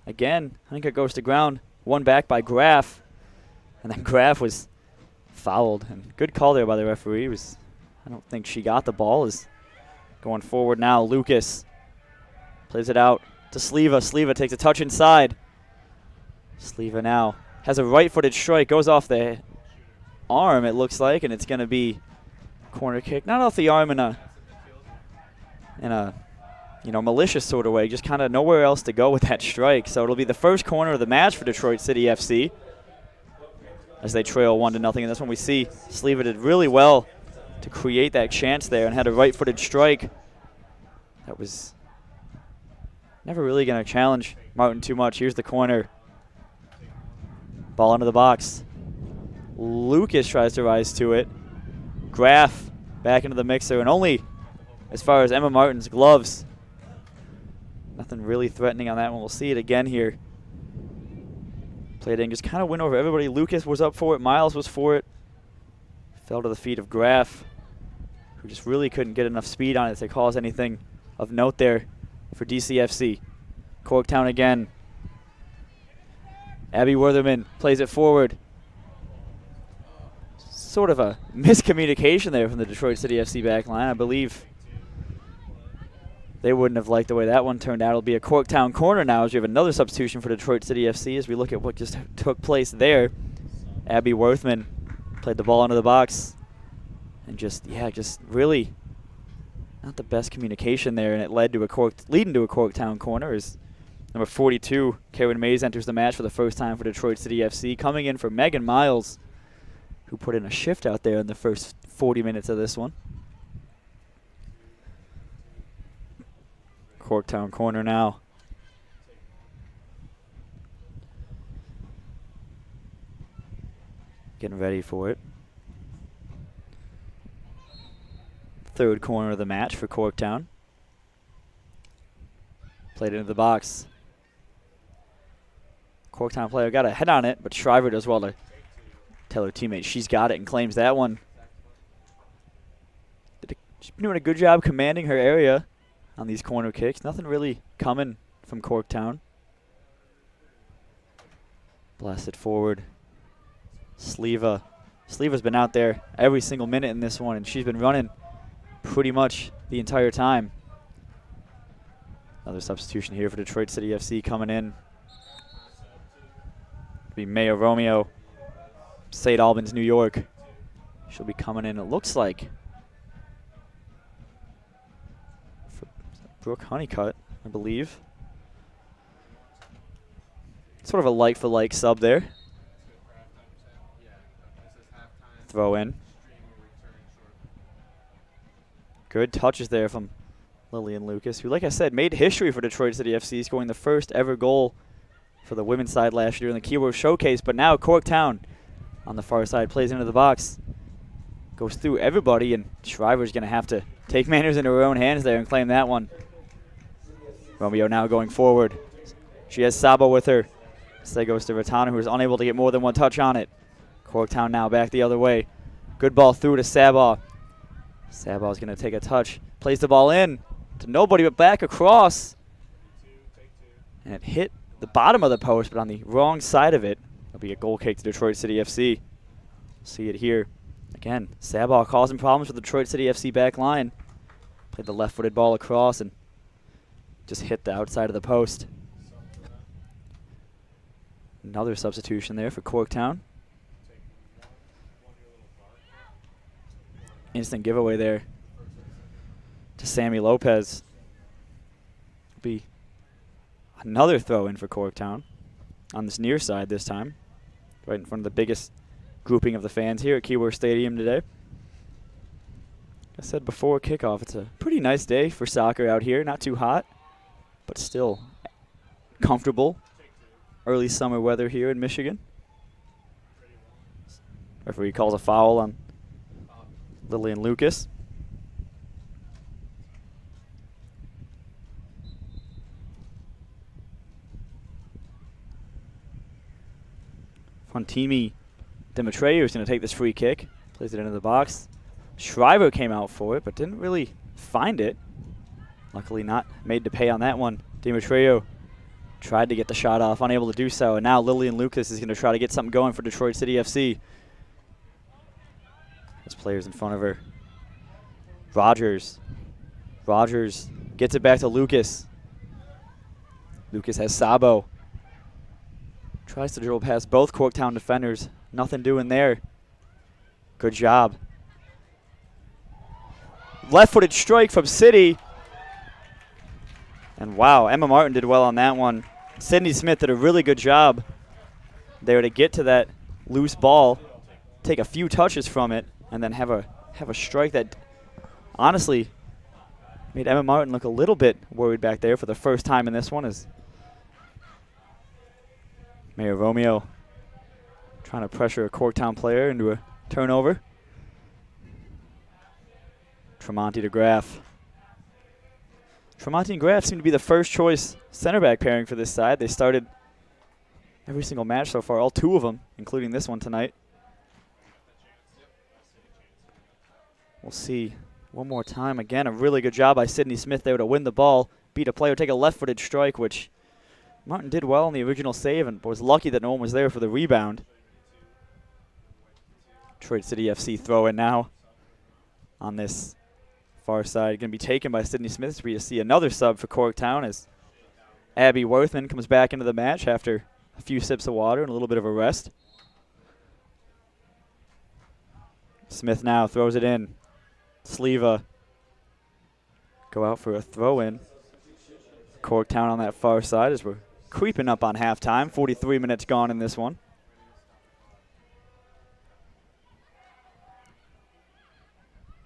Again, Honeycutt goes to ground, won back by Graf. And then Graf was fouled. And good call there by the referee. I don't think she got the ball. Is going forward now. Lucas plays it out to Sleva. Sleva takes a touch inside. Sleva now has a right-footed strike. Goes off the arm, it looks like, and it's going to be corner kick. Not off the arm in a malicious sort of way. Just kind of nowhere else to go with that strike. So it'll be the first corner of the match for Detroit City FC as they trail 1-0 in this one. We see Sleva did really well to create that chance there and had a right-footed strike that was never really going to challenge Martin too much. Here's the corner. Ball into the box. Lucas tries to rise to it. Graf back into the mixer, and only as far as Emma Martin's gloves. Nothing really threatening on that one. We'll see it again here. Played in, just kind of went over everybody. Lucas was up for it. Miles was for it. Fell to the feet of Graf, who just really couldn't get enough speed on it to cause anything of note there for DCFC. Corktown again. Abby Wertherman plays it forward. Sort of a miscommunication there from the Detroit City FC back line. I believe they wouldn't have liked the way that one turned out. It'll be a Corktown corner now as we have another substitution for Detroit City FC as we look at what just took place there. Abby Wertherman played the ball into the box and just really not the best communication there, and it led to leading to a Corktown corner as number 42, Karen Mays, enters the match for the first time for Detroit City FC, coming in for Megan Miles, who put in a shift out there in the first 40 minutes of this one. Corktown corner now. Getting ready for it. Third corner of the match for Corktown. Played into the box. Corktown player got a head on it, but Shriver does well to tell her teammate she's got it and claims that one. She's been doing a good job commanding her area on these corner kicks. Nothing really coming from Corktown. Blasted forward. Sleva. Sleva's been out there every single minute in this one, and she's been running pretty much the entire time. Another substitution here for Detroit City FC coming in. It'll be Mayo Romeo, St. Albans, New York. She'll be coming in, it looks like, for Brooke Honeycutt, I believe. Sort of a like-for-like sub there. Throw in. Good touches there from Lillian Lucas, who, like I said, made history for Detroit City FC, scoring the first ever goal for the women's side last year in the Keyworth Showcase. But now Corktown on the far side plays into the box, goes through everybody, and Shriver's going to have to take matters into her own hands there and claim that one. Romeo now going forward. She has Sabo with her. Instead goes to Vertano, who is unable to get more than one touch on it. Corktown now back the other way. Good ball through to Sabaw. Sabaw's going to take a touch. Plays the ball in to nobody but back across. And it hit the bottom of the post, but on the wrong side of it. It'll be a goal kick to Detroit City FC. See it here. Again, Sabaw causing problems for the Detroit City FC back line. Played the left-footed ball across and just hit the outside of the post. Another substitution there for Corktown. Instant giveaway there to Sammy Lopez. Be another throw in for Corktown on this near side this time, right in front of the biggest grouping of the fans here at Keyworth Stadium today. Like I said before kickoff, it's a pretty nice day for soccer out here. Not too hot, but still comfortable. Early summer weather here in Michigan. Referee calls a foul on Lillian Lucas. Fontimi Demetriou is going to take this free kick. Plays it into the box. Shriver came out for it, but didn't really find it. Luckily not made to pay on that one. Demetriou tried to get the shot off, unable to do so, and now Lillian Lucas is going to try to get something going for Detroit City FC. There's players in front of her. Rogers. Rogers gets it back to Lucas. Lucas has Sabo. Tries to dribble past both Corktown defenders. Nothing doing there. Good job. Left-footed strike from City. And wow, Emma Martin did well on that one. Sydney Smith did a really good job there to get to that loose ball, take a few touches from it, and then have a strike that honestly made Emma Martin look a little bit worried back there for the first time in this one, as Mayor Romeo trying to pressure a Corktown player into a turnover. Tremonti to Graff. Tremonti and Graff seem to be the first choice center back pairing for this side. They started every single match so far, all two of them, including this one tonight. We'll see one more time. Again, a really good job by Sydney Smith there to win the ball, beat a player, take a left-footed strike, which Martin did well on the original save and was lucky that no one was there for the rebound. Detroit City FC throw in now on this far side. Going to be taken by Sydney Smith. So we see another sub for Corktown as Abby Worthman comes back into the match after a few sips of water and a little bit of a rest. Smith now throws it in. Sleva go out for a throw-in. Corktown on that far side as we're creeping up on halftime. 43 minutes gone in this one.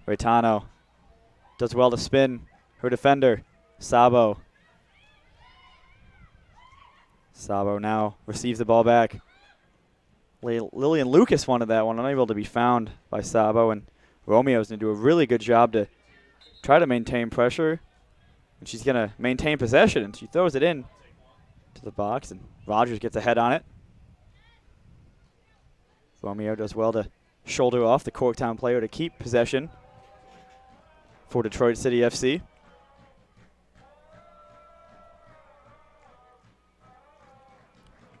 Reitano does well to spin her defender, Sabo. Sabo now receives the ball back. Lillian Lucas wanted that one, unable to be found by Sabo, and Romeo's going to do a really good job to try to maintain pressure. And she's going to maintain possession, and she throws it in to the box, and Rogers gets a head on it. Romeo does well to shoulder off the Corktown player to keep possession for Detroit City FC.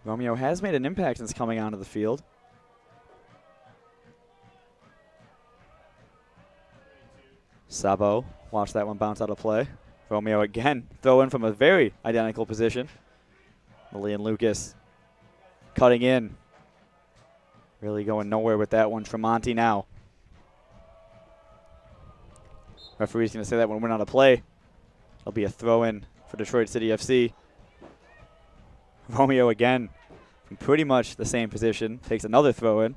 Romeo has made an impact since coming onto the field. Sabo, watch that one bounce out of play. Romeo again, throw in from a very identical position. Lillian Lucas cutting in. Really going nowhere with that one. Tremonti now. Referee's going to say that one went out of play. It'll be a throw in for Detroit City FC. Romeo again from pretty much the same position. Takes another throw in.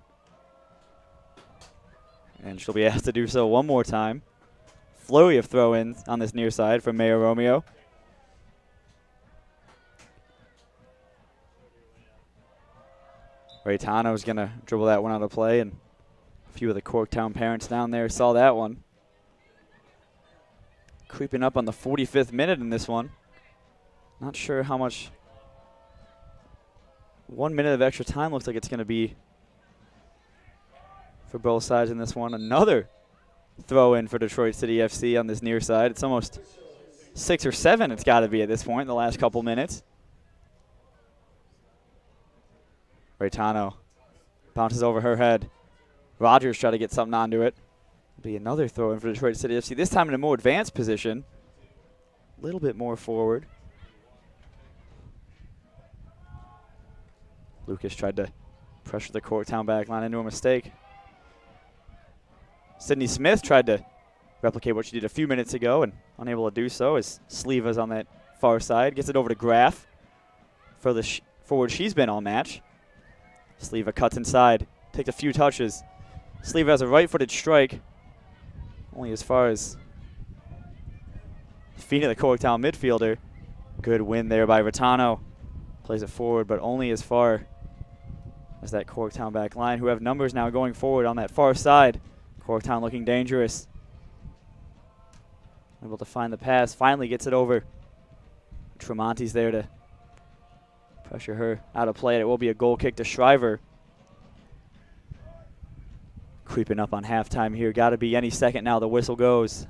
And she'll be asked to do so one more time. Flurry of throw-ins on this near side from Mayor Romeo. Raytano's going to dribble that one out of play, and a few of the Corktown parents down there saw that one. Creeping up on the 45th minute in this one. Not sure how much 1 minute of extra time looks like it's going to be for both sides in this one. Another throw in for Detroit City FC on this near side. It's almost 6 or 7 it's got to be at this point in the last couple minutes. Raytano bounces over her head. Rogers try to get something onto it. Be another throw in for Detroit City FC, this time in a more advanced position. A little bit more forward. Lucas tried to pressure the Corktown back line into a mistake. Sydney Smith tried to replicate what she did a few minutes ago and unable to do so as Sleeva's on that far side. Gets it over to Graf for the forward she's been all match. Sleeva cuts inside, takes a few touches. Sleeva has a right-footed strike, only as far as the feet of the Corktown midfielder. Good win there by Raytano. Plays it forward, but only as far as that Corktown back line, who have numbers now going forward on that far side. Corktown looking dangerous. Able to find the pass, finally gets it over. Tremonti's there to pressure her out of play, and it will be a goal kick to Shriver. Creeping up on halftime here. Got to be any second now. The whistle goes.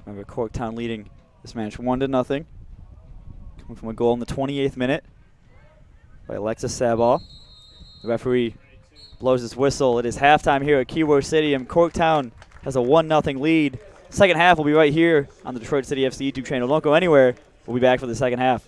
Remember, Corktown leading this match 1-0. Coming from a goal in the 28th minute by Alexis Sabah. The referee blows his whistle. It is halftime here at Keyworth Stadium. Corktown has a 1-0 lead. Second half will be right here on the Detroit City FC YouTube channel. Don't go anywhere. We'll be back for the second half.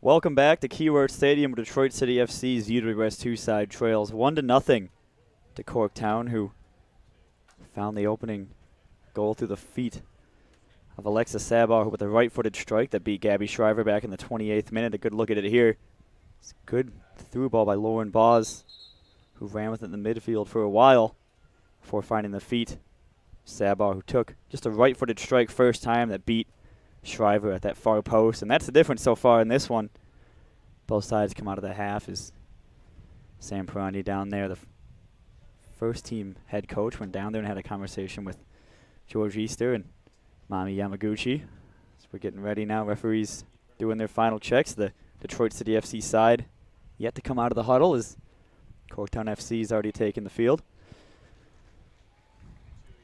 Welcome back to Keyworth Stadium, where Detroit City FC's UWS2 side trails 1-0 to Corktown, who found the opening goal through the feet of Alexa Sabar with a right-footed strike that beat Gabby Shriver back in the 28th minute. A good look at it here. It's a good through ball by Lauren Boz, who ran with it in the midfield for a while before finding the feet. Sabar, who took just a right-footed strike first time that beat Shriver at that far post, and that's the difference so far in this one. Both sides come out of the half as Sam Perani down there, the first team head coach, went down there and had a conversation with George Easter and Mami Yamaguchi. So we're getting ready now. Referees doing their final checks. The Detroit City FC side yet to come out of the huddle as Corktown FC's already taken the field.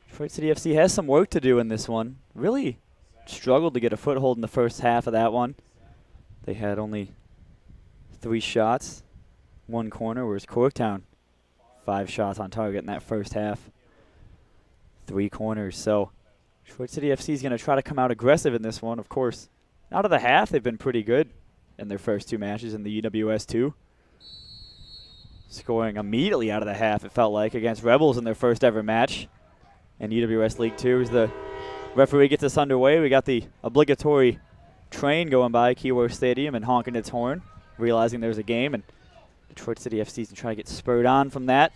Detroit City FC has some work to do in this one. Really struggled to get a foothold in the first half of that one. They had only 3 shots, 1 corner, whereas Corktown 5 shots on target in that first half, 3 corners. So Detroit City FC is going to try to come out aggressive in this one. Of course, out of the half, they've been pretty good in their first 2 matches in the UWS2. Scoring immediately out of the half, it felt like, against Rebels in their first ever match. And UWS League 2 as the referee gets us underway. We got the obligatory train going by Keyworth Stadium and honking its horn, realizing there's a game, and Detroit City FC is trying to get spurred on from that.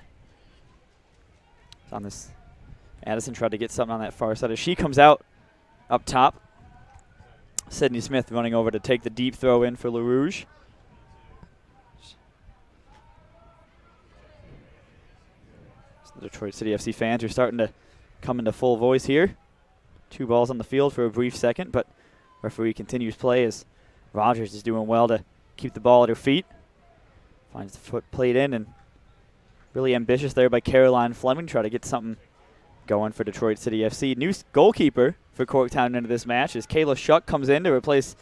On this, Addison tried to get something on that far side as she comes out up top. Sydney Smith running over to take the deep throw in for LaRouge. So the Detroit City FC fans are starting to come into full voice here. 2 balls on the field for a brief second, but referee continues play as Rogers is doing well to keep the ball at her feet. Finds the foot played in, and really ambitious there by Caroline Fleming. Try to get something going for Detroit City FC. New goalkeeper for Corktown into this match as Kayla Shuck comes in to replace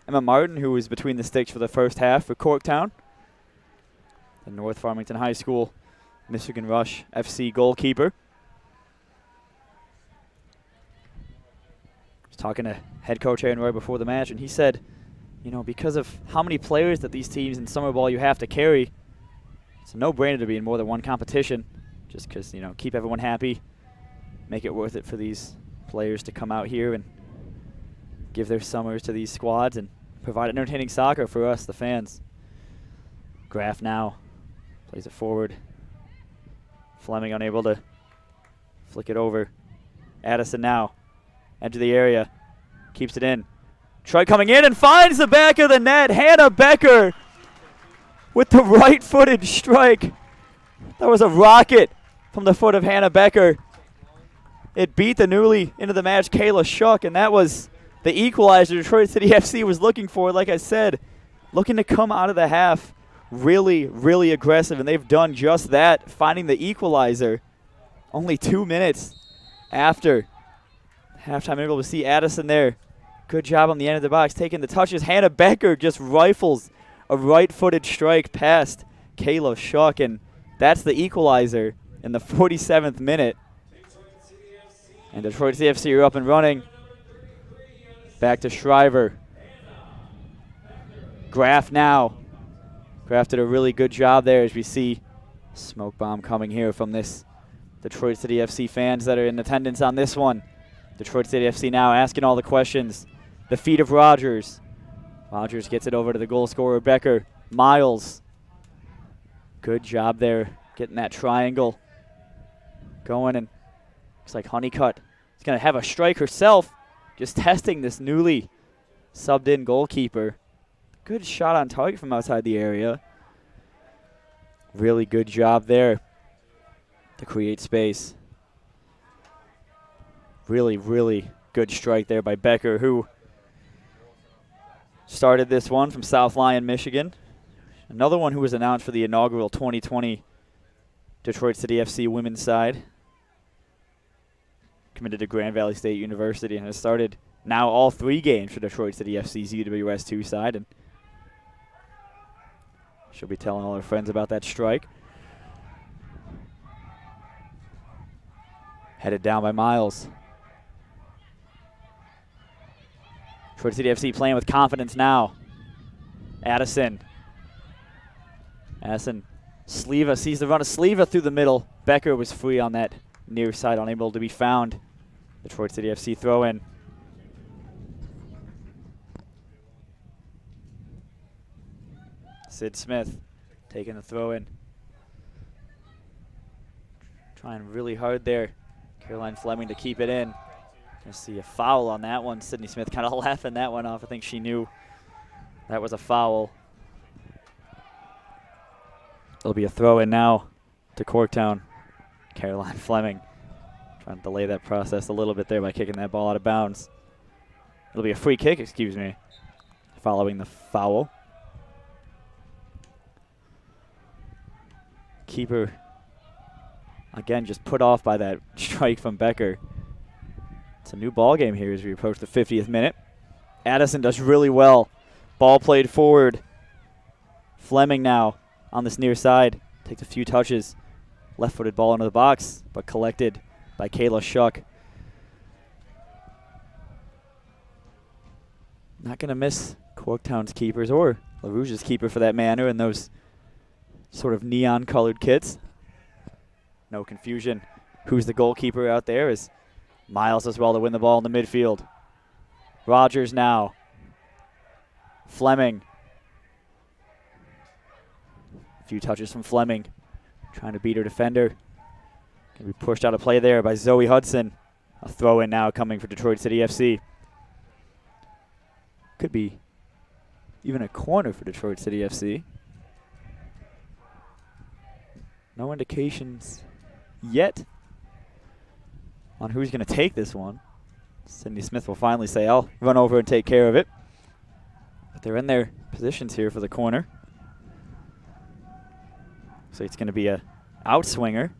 Emma Martin, who was between the sticks for the first half for Corktown. The North Farmington High School Michigan Rush FC goalkeeper. Talking to head coach Aaron Roy before the match, and he said, you know, because of how many players that these teams in summer ball you have to carry, it's a no-brainer to be in more than one competition, just because, you know, keep everyone happy, make it worth it for these players to come out here and give their summers to these squads and provide entertaining soccer for us, the fans. Graff now plays it forward. Fleming unable to flick it over. Addison now. Edge of the area, keeps it in. Troy coming in and finds the back of the net. Hannah Becker with the right-footed strike. That was a rocket from the foot of Hannah Becker. It beat the newly into the match Kayla Shuck, and that was the equalizer Detroit City FC was looking for. Like I said, looking to come out of the half really, really aggressive, and they've done just that, finding the equalizer only 2 minutes after halftime. Able to see Addison there. Good job on the end of the box, taking the touches. Hannah Becker just rifles a right-footed strike past Kayla Shuck, and that's the equalizer in the 47th minute. And Detroit CFC are up and running. Back to Shriver. Graff now. Graff did a really good job there as we see smoke bomb coming here from this Detroit City FC fans that are in attendance on this one. Detroit City FC now asking all the questions. The feet of Rogers. Rogers gets it over to the goal scorer, Becker. Miles. Good job there getting that triangle going, and looks like Honeycutt is going to have a strike herself, just testing this newly subbed in goalkeeper. Good shot on target from outside the area. Really good job there to create space. Really, really good strike there by Becker, who started this one from South Lyon, Michigan. Another one who was announced for the inaugural 2020 Detroit City FC women's side. Committed to Grand Valley State University and has started now all 3 games for Detroit City FC's UWS2 side. And she'll be telling all her friends about that strike. Headed down by Miles. Detroit City FC playing with confidence now. Addison. Addison. Sleva sees the run of Sleva through the middle. Becker was free on that near side, unable to be found. Detroit City FC throw in. Sid Smith taking the throw in. Trying really hard there. Caroline Fleming to keep it in. Gonna see a foul on that one. Sydney Smith kind of laughing that one off. I think she knew that was a foul. It'll be a throw in now to Corktown. Caroline Fleming trying to delay that process a little bit there by kicking that ball out of bounds. It'll be a free kick, excuse me, following the foul. Keeper, again, just put off by that strike from Becker. It's a new ball game here as we approach the 50th minute. Addison does really well. Ball played forward. Fleming now on this near side. Takes a few touches. Left-footed ball into the box, but collected by Kayla Shuck. Not going to miss Corktown's keepers or LaRouge's keeper for that matter in those sort of neon-colored kits. No confusion. Who's the goalkeeper out there is Miles as well to win the ball in the midfield. Rogers now. Fleming. A few touches from Fleming. Trying to beat her defender. Going to be pushed out of play there by Zoe Hudson. A throw in now coming for Detroit City FC. Could be even a corner for Detroit City FC. No indications yet on who's going to take this one. Sydney Smith will finally say, I'll run over and take care of it. But they're in their positions here for the corner. So it's going to be a outswinger.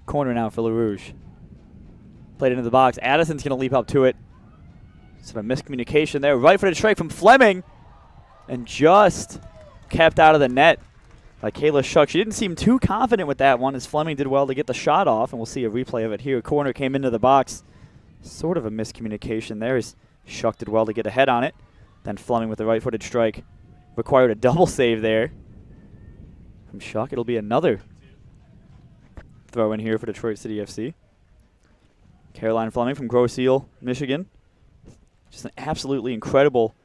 Corner now for LaRouge. Played into the box. Addison's going to leap up to it. Sort of miscommunication there. Right-footed strike from Fleming. And just kept out of the net by Kayla Shuck. She didn't seem too confident with that one as Fleming did well to get the shot off. And we'll see a replay of it here. Corner came into the box. Sort of a miscommunication there as Shuck did well to get ahead on it. Then Fleming with the right-footed strike. Required a double save there from Shuck. It'll be another throw in here for Detroit City FC. Caroline Fleming from Grosse Ile, Michigan. Just an absolutely incredible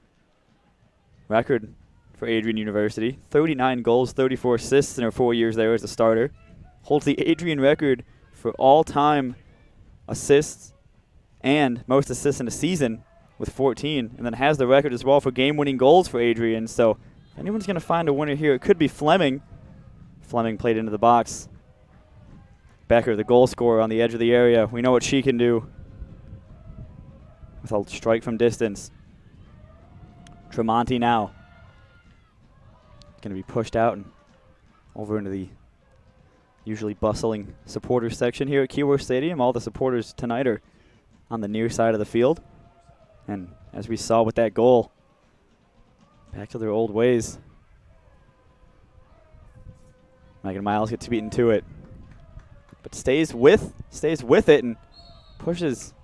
record for Adrian University. 39 goals, 34 assists in her 4 years there as a starter. Holds the Adrian record for all-time assists and most assists in a season with 14, and then has the record as well for game-winning goals for Adrian. So if anyone's going to find a winner here, it could be Fleming. Fleming played into the box. Becker, the goal scorer on the edge of the area. We know what she can do with a strike from distance. Tremonti now. Going to be pushed out and over into the usually bustling supporters section here at Keyworth Stadium. All the supporters tonight are on the near side of the field. And as we saw with that goal, back to their old ways. Megan Miles gets beaten to it, but stays with it and pushes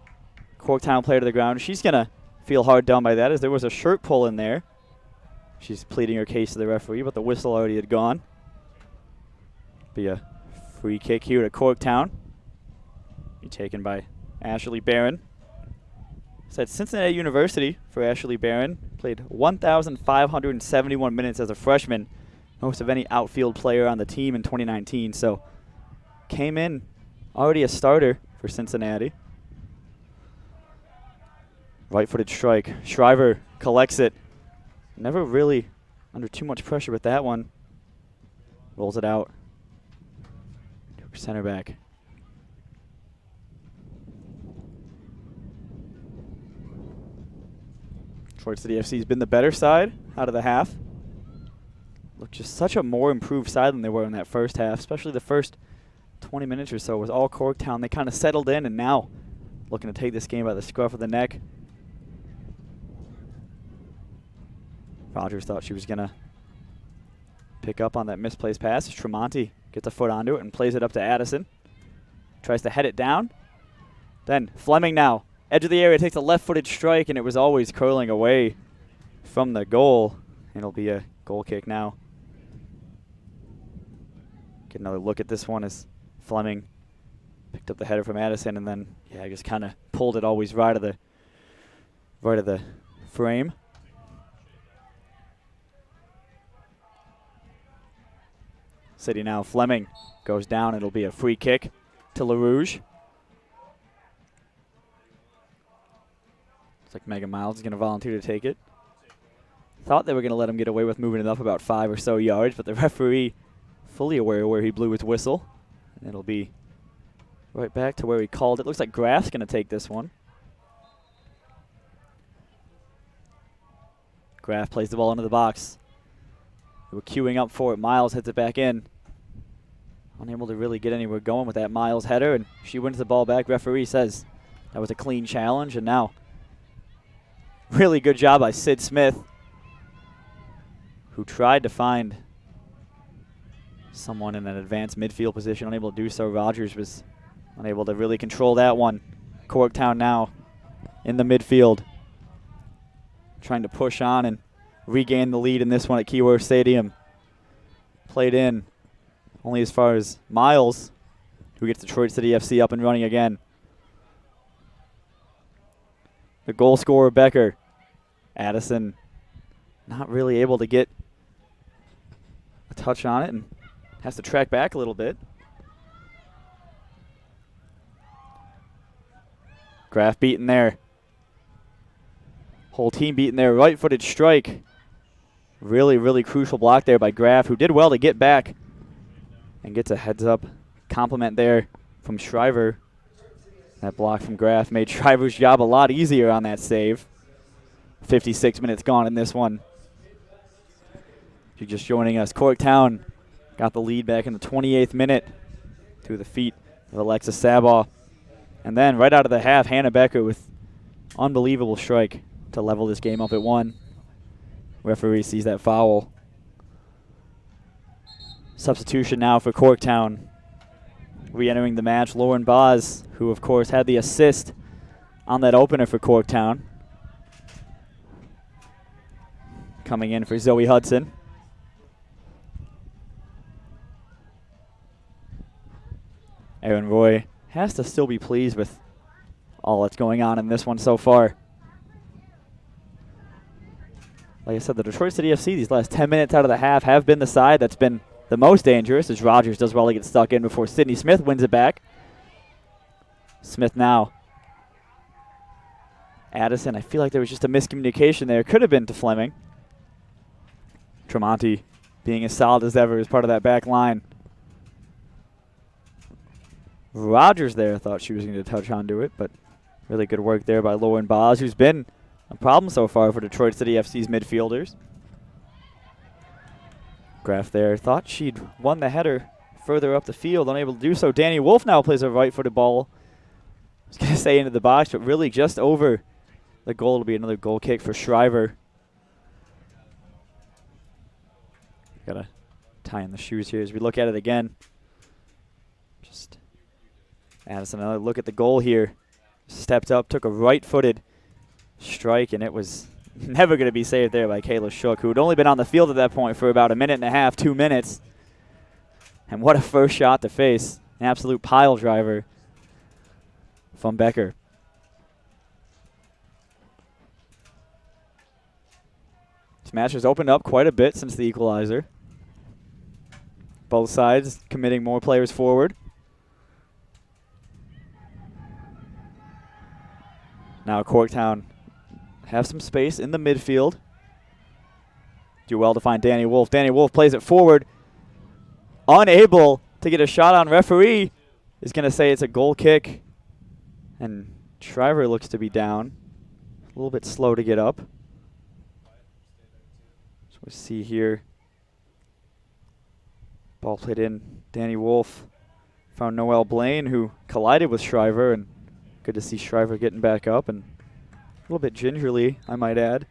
Corktown player to the ground. She's going to feel hard done by that as there was a shirt pull in there. She's pleading her case to the referee, but the whistle already had gone. Be a free kick here to Corktown. Be taken by Ashley Barron. At Cincinnati University for Ashley Barron. Played 1,571 minutes as a freshman, most of any outfield player on the team in 2019. So came in already a starter for Cincinnati. Right-footed strike. Shriver collects it. Never really under too much pressure with that one. Rolls it out to center back. Detroit City FC has been the better side out of the half. Looked just such a more improved side than they were in that first half, especially the first 20 minutes or so was all Corktown. They kind of settled in and now looking to take this game by the scruff of the neck. Rogers thought she was going to pick up on that misplaced pass. Tremonti gets a foot onto it and plays it up to Addison. Tries to head it down. Then Fleming now edge of the area, takes a left-footed strike, and it was always curling away from the goal. It'll be a goal kick now. Get another look at this one as Fleming picked up the header from Addison, and then just kind of pulled it always right of the frame. City now. Fleming goes down. It'll be a free kick to LaRouge. Looks like Megan Miles is going to volunteer to take it. Thought they were going to let him get away with moving it up about 5 or so yards, but the referee fully aware where he blew his whistle. And it'll be right back to where he called it. Looks like Graf's going to take this one. Graf plays the ball into the box. They were queuing up for it. Miles heads it back in. Unable to really get anywhere going with that Miles header, and she wins the ball back. Referee says that was a clean challenge, and now really good job by Sid Smith, who tried to find someone in an advanced midfield position, unable to do so. Rogers was unable to really control that one. Corktown now in the midfield, trying to push on and regain the lead in this one at Keyworth Stadium. Played in only as far as Miles, who gets Detroit City FC up and running again. The goal scorer, Becker. Addison not really able to get a touch on it and has to track back a little bit. Graf beaten there. Whole team beaten there. Right-footed strike. Really, really crucial block there by Graf, who did well to get back and gets a heads-up compliment there from Shriver. That block from Graf made Shriver's job a lot easier on that save. 56 minutes gone in this one. If you're just joining us, Corktown got the lead back in the 28th minute through the feet of Alexis Sabaw. And then right out of the half, Hannah Becker with unbelievable strike to level this game up at 1. Referee sees that foul. Substitution now for Corktown. Re-entering the match, Lauren Boz, who of course had the assist on that opener for Corktown. Coming in for Zoe Hudson. Aaron Roy has to still be pleased with all that's going on in this one so far. Like I said, the Detroit City FC, these last 10 minutes out of the half, have been the side that's been the most dangerous, as Rogers does well to get stuck in before Sydney Smith wins it back. Smith now. Addison, I feel like there was just a miscommunication there. Could have been to Fleming. Tremonti being as solid as ever as part of that back line. Rogers there thought she was going to touch onto it, but really good work there by Lauren Boz, who's been a problem so far for Detroit City FC's midfielders. Graf there thought she'd won the header further up the field, unable to do so. Danny Wolf now plays a right-footed ball. I was going to say into the box, but really just over the goal. Will be another goal kick for Shriver. Got to tie in the shoes here as we look at it again. Just Addison, another look at the goal here. Stepped up, took a right-footed strike, and it was never going to be saved there by Kayla Shook, who had only been on the field at that point for about a minute and a half, 2 minutes. And what a first shot to face. An absolute pile driver from Becker. This match has opened up quite a bit since the equalizer. Both sides committing more players forward. Now Corktown have some space in the midfield. Do well to find Danny Wolf. Danny Wolf plays it forward. Unable to get a shot on. Referee is going to say it's a goal kick. And Shriver looks to be down. A little bit slow to get up. So we see here. Ball played in. Danny Wolf found Noelle Blaine, who collided with Shriver, and good to see Shriver getting back up, and a little bit gingerly, I might add.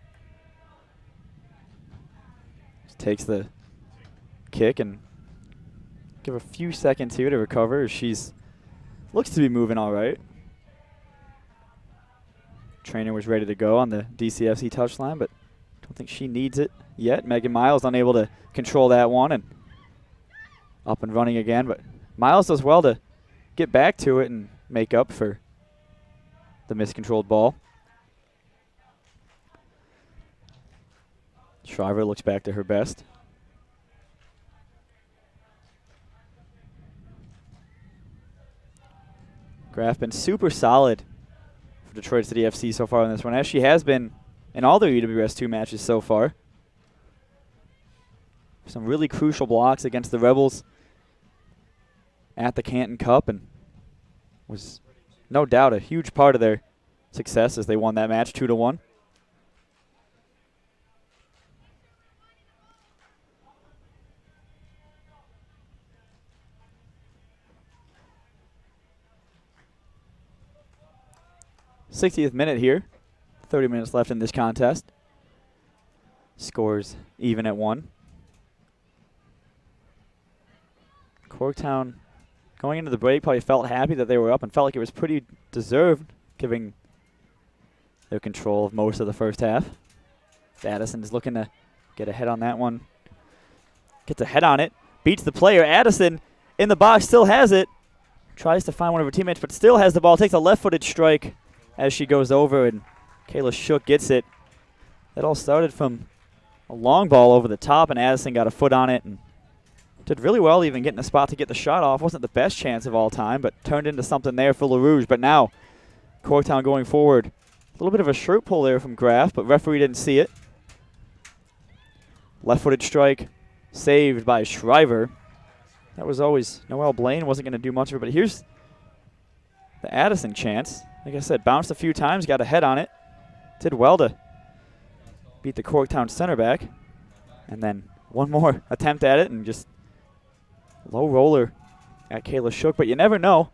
Just takes the kick and give a few seconds here to recover as she's looks to be moving all right. Trainer was ready to go on the DCFC touchline, but I don't think she needs it yet. Megan Miles unable to control that one and up and running again, but Miles does well to get back to it and make up for the miscontrolled ball. Shriver looks back to her best. Graf been super solid for Detroit City FC so far in this one, as she has been in all their UWS2 matches so far. Some really crucial blocks against the Rebels at the Canton Cup, and was no doubt a huge part of their success as they won that match 2-1. '60th minute here. 30 minutes left in this contest. Scores even at 1. Corktown, going into the break, probably felt happy that they were up and felt like it was pretty deserved, given their control of most of the first half. Addison is looking to get ahead on that one. Gets ahead on it, beats the player. Addison in the box, still has it. Tries to find one of her teammates, but still has the ball. Takes a left-footed strike as she goes over, and Kayla Shook gets it. That all started from a long ball over the top, and Addison got a foot on it and did really well even getting a spot to get the shot off. Wasn't the best chance of all time, but turned into something there for LaRouge. But now, Corktown going forward. A little bit of a shirt pull there from Graf, but referee didn't see it. Left-footed strike saved by Shriver. That was always Noelle Blaine. Wasn't going to do much of it, but here's the Addison chance. Like I said, bounced a few times, got a head on it. Did well to beat the Corktown center back. And then one more attempt at it and just low roller at Kayla Shook. But you never know.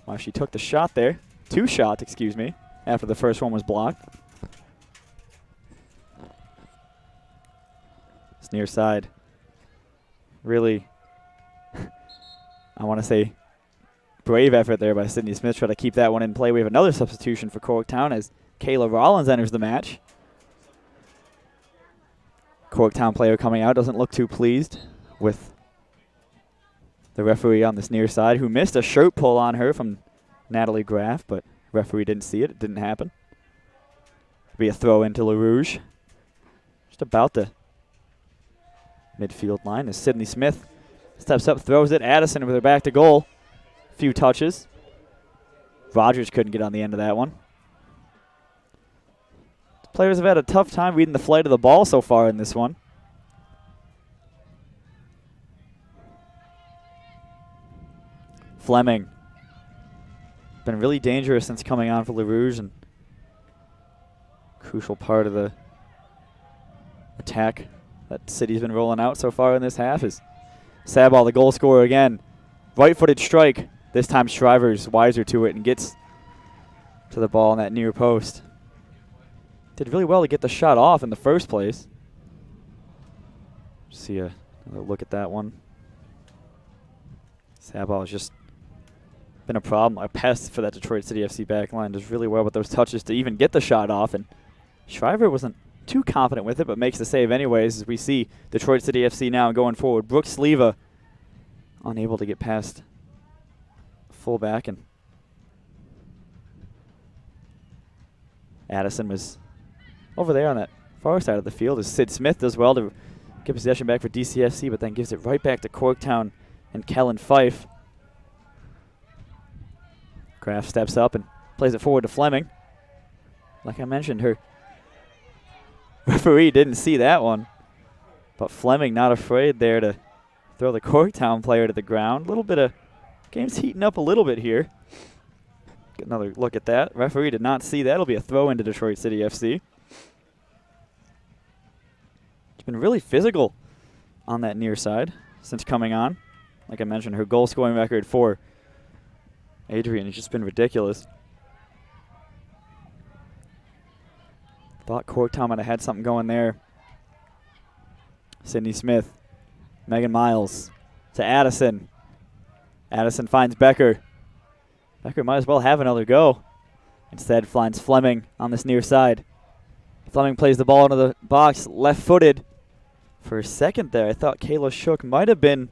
Well, she took the shot there. 2 shots, excuse me, after the first one was blocked. It's near side. Really, I want to say, brave effort there by Sydney Smith. Try to keep that one in play. We have another substitution for Corktown as Kayla Rollins enters the match. Corktown player coming out doesn't look too pleased with the referee on this near side, who missed a shirt pull on her from Natalie Graf, but referee didn't see it. It didn't happen. Be a throw into LaRouge. Just about the midfield line as Sydney Smith steps up, throws it. Addison with her back to goal. Few touches. Rogers couldn't get on the end of that one. The players have had a tough time reading the flight of the ball so far in this one. Fleming. Been really dangerous since coming on for LaRouge, and crucial part of the attack that City's been rolling out so far in this half is Sabal, the goal scorer again. Right-footed strike. This time Shriver's wiser to it and gets to the ball in that near post. Did really well to get the shot off in the first place. See another look at that one. Sabal has just been a problem, a pest for that Detroit City FC backline. Does really well with those touches to even get the shot off, and Shriver wasn't too confident with it, but makes the save anyways, as we see Detroit City FC now going forward. Brooke Sleva unable to get past fullback, and Addison was over there on that far side of the field as Sid Smith does well to get possession back for DCFC, but then gives it right back to Corktown and Kellen Fife. Graf steps up and plays it forward to Fleming. Like I mentioned, her referee didn't see that one, but Fleming not afraid there to throw the Corktown player to the ground. A little bit of game's heating up a little bit here. Get another look at that. Referee did not see that. It'll be a throw into Detroit City FC. It's been really physical on that near side since coming on. Like I mentioned, her goal scoring record for Adrian has just been ridiculous. Thought Corktown might have had something going there. Sydney Smith, Megan Miles to Addison. Addison finds Becker. Becker might as well have another go. Instead finds Fleming on this near side. Fleming plays the ball into the box, left-footed. For a second there, I thought Kayla Shook might have been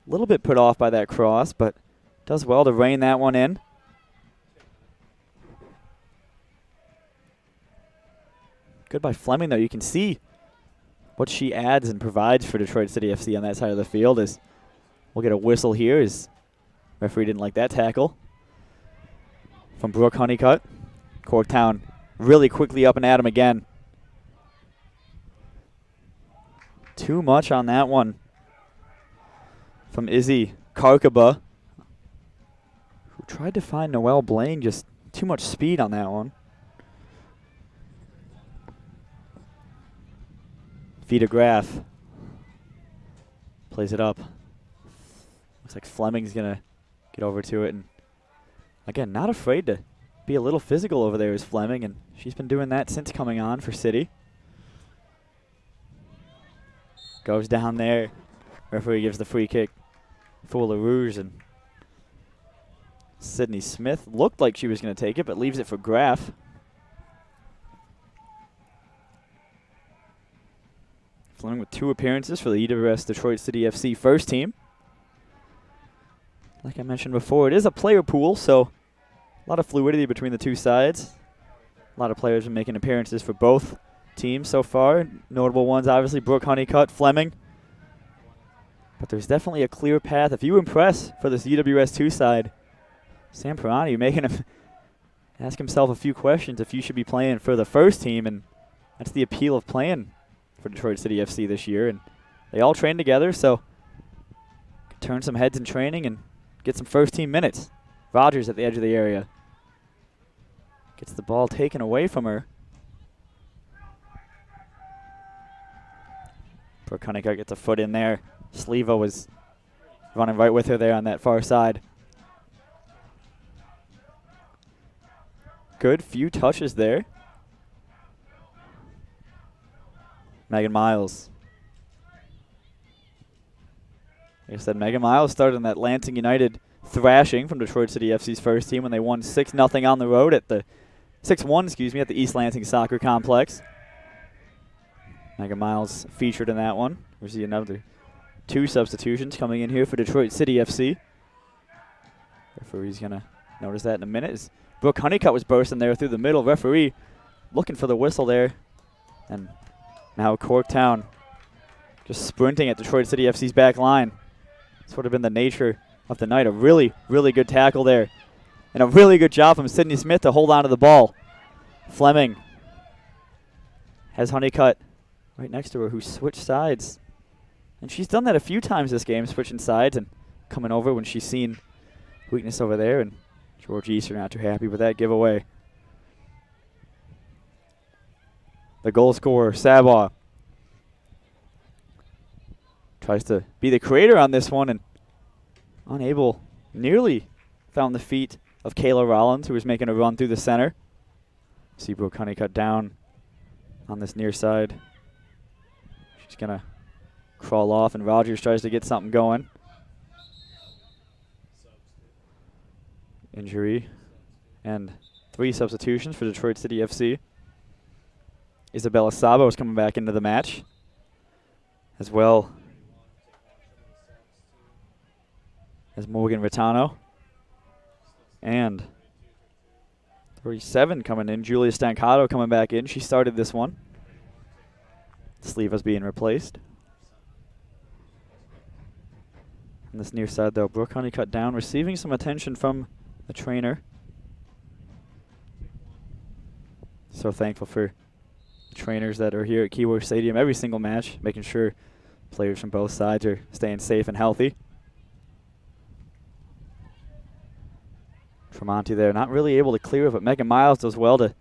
a little bit put off by that cross, but does well to rein that one in. Good by Fleming, though. You can see what she adds and provides for Detroit City FC on that side of the field. As we'll get a whistle here as referee didn't like that tackle from Brooke Honeycutt. Corktown really quickly up and at him again. Too much on that one from Izzy Karkaba, who tried to find Noelle Blaine. Just too much speed on that one. Vita Graf plays it up. Looks like Fleming's going to get over to it. And again, not afraid to be a little physical over there is Fleming, and she's been doing that since coming on for City. Goes down there. Referee gives the free kick for LaRouge, and Sydney Smith looked like she was going to take it, but leaves it for Graf. Fleming with 2 appearances for the UWS Detroit City FC first team. Like I mentioned before, it is a player pool, so a lot of fluidity between the two sides. A lot of players are making appearances for both teams so far. Notable ones, obviously, Brooke Honeycutt, Fleming. But there's definitely a clear path. If you impress for this UWS2 side, Sam Pirani making him ask himself a few questions if you should be playing for the first team, and that's the appeal of playing for Detroit City FC this year. And they all train together, so turn some heads in training and get some first team minutes. Rogers at the edge of the area. Gets the ball taken away from her. Brooke Honeycutt gets a foot in there. Sleva was running right with her there on that far side. Good few touches there. Megan Miles. Like I said, Megan Miles started in that Lansing United thrashing from Detroit City FC's first team when they won 6-0 on the road at the 6-1, excuse me, at the East Lansing Soccer Complex. Megan Miles featured in that one. We see another 2 substitutions coming in here for Detroit City FC. Referee's gonna notice that in a minute. As Brooke Honeycutt was bursting there through the middle. Referee looking for the whistle there. And now Corktown just sprinting at Detroit City FC's back line. This would have been the nature of the night. A really, really good tackle there. And a really good job from Sydney Smith to hold on to the ball. Fleming has Honeycutt right next to her, who switched sides. And she's done that a few times this game, switching sides and coming over when she's seen weakness over there. And George Easter not too happy with that giveaway. The goal scorer, Sabaw, tries to be the creator on this one and unable, nearly found the feet of Kayla Rollins, who was making a run through the center. See Brooke Honeycutt down on this near side. She's going to crawl off, and Rogers tries to get something going. Injury and 3 substitutions for Detroit City FC. Isabella Sabo is coming back into the match as well as Morgan Ritano. And 37 coming in, Julia Stancato coming back in. She started this one. Sleeva's being replaced. On this near side, though, Brooke Honeycutt down, receiving some attention from the trainer. So thankful for the trainers that are here at Keyworth Stadium every single match, making sure players from both sides are staying safe and healthy. Tremonti there, not really able to clear it, but Megan Miles does well to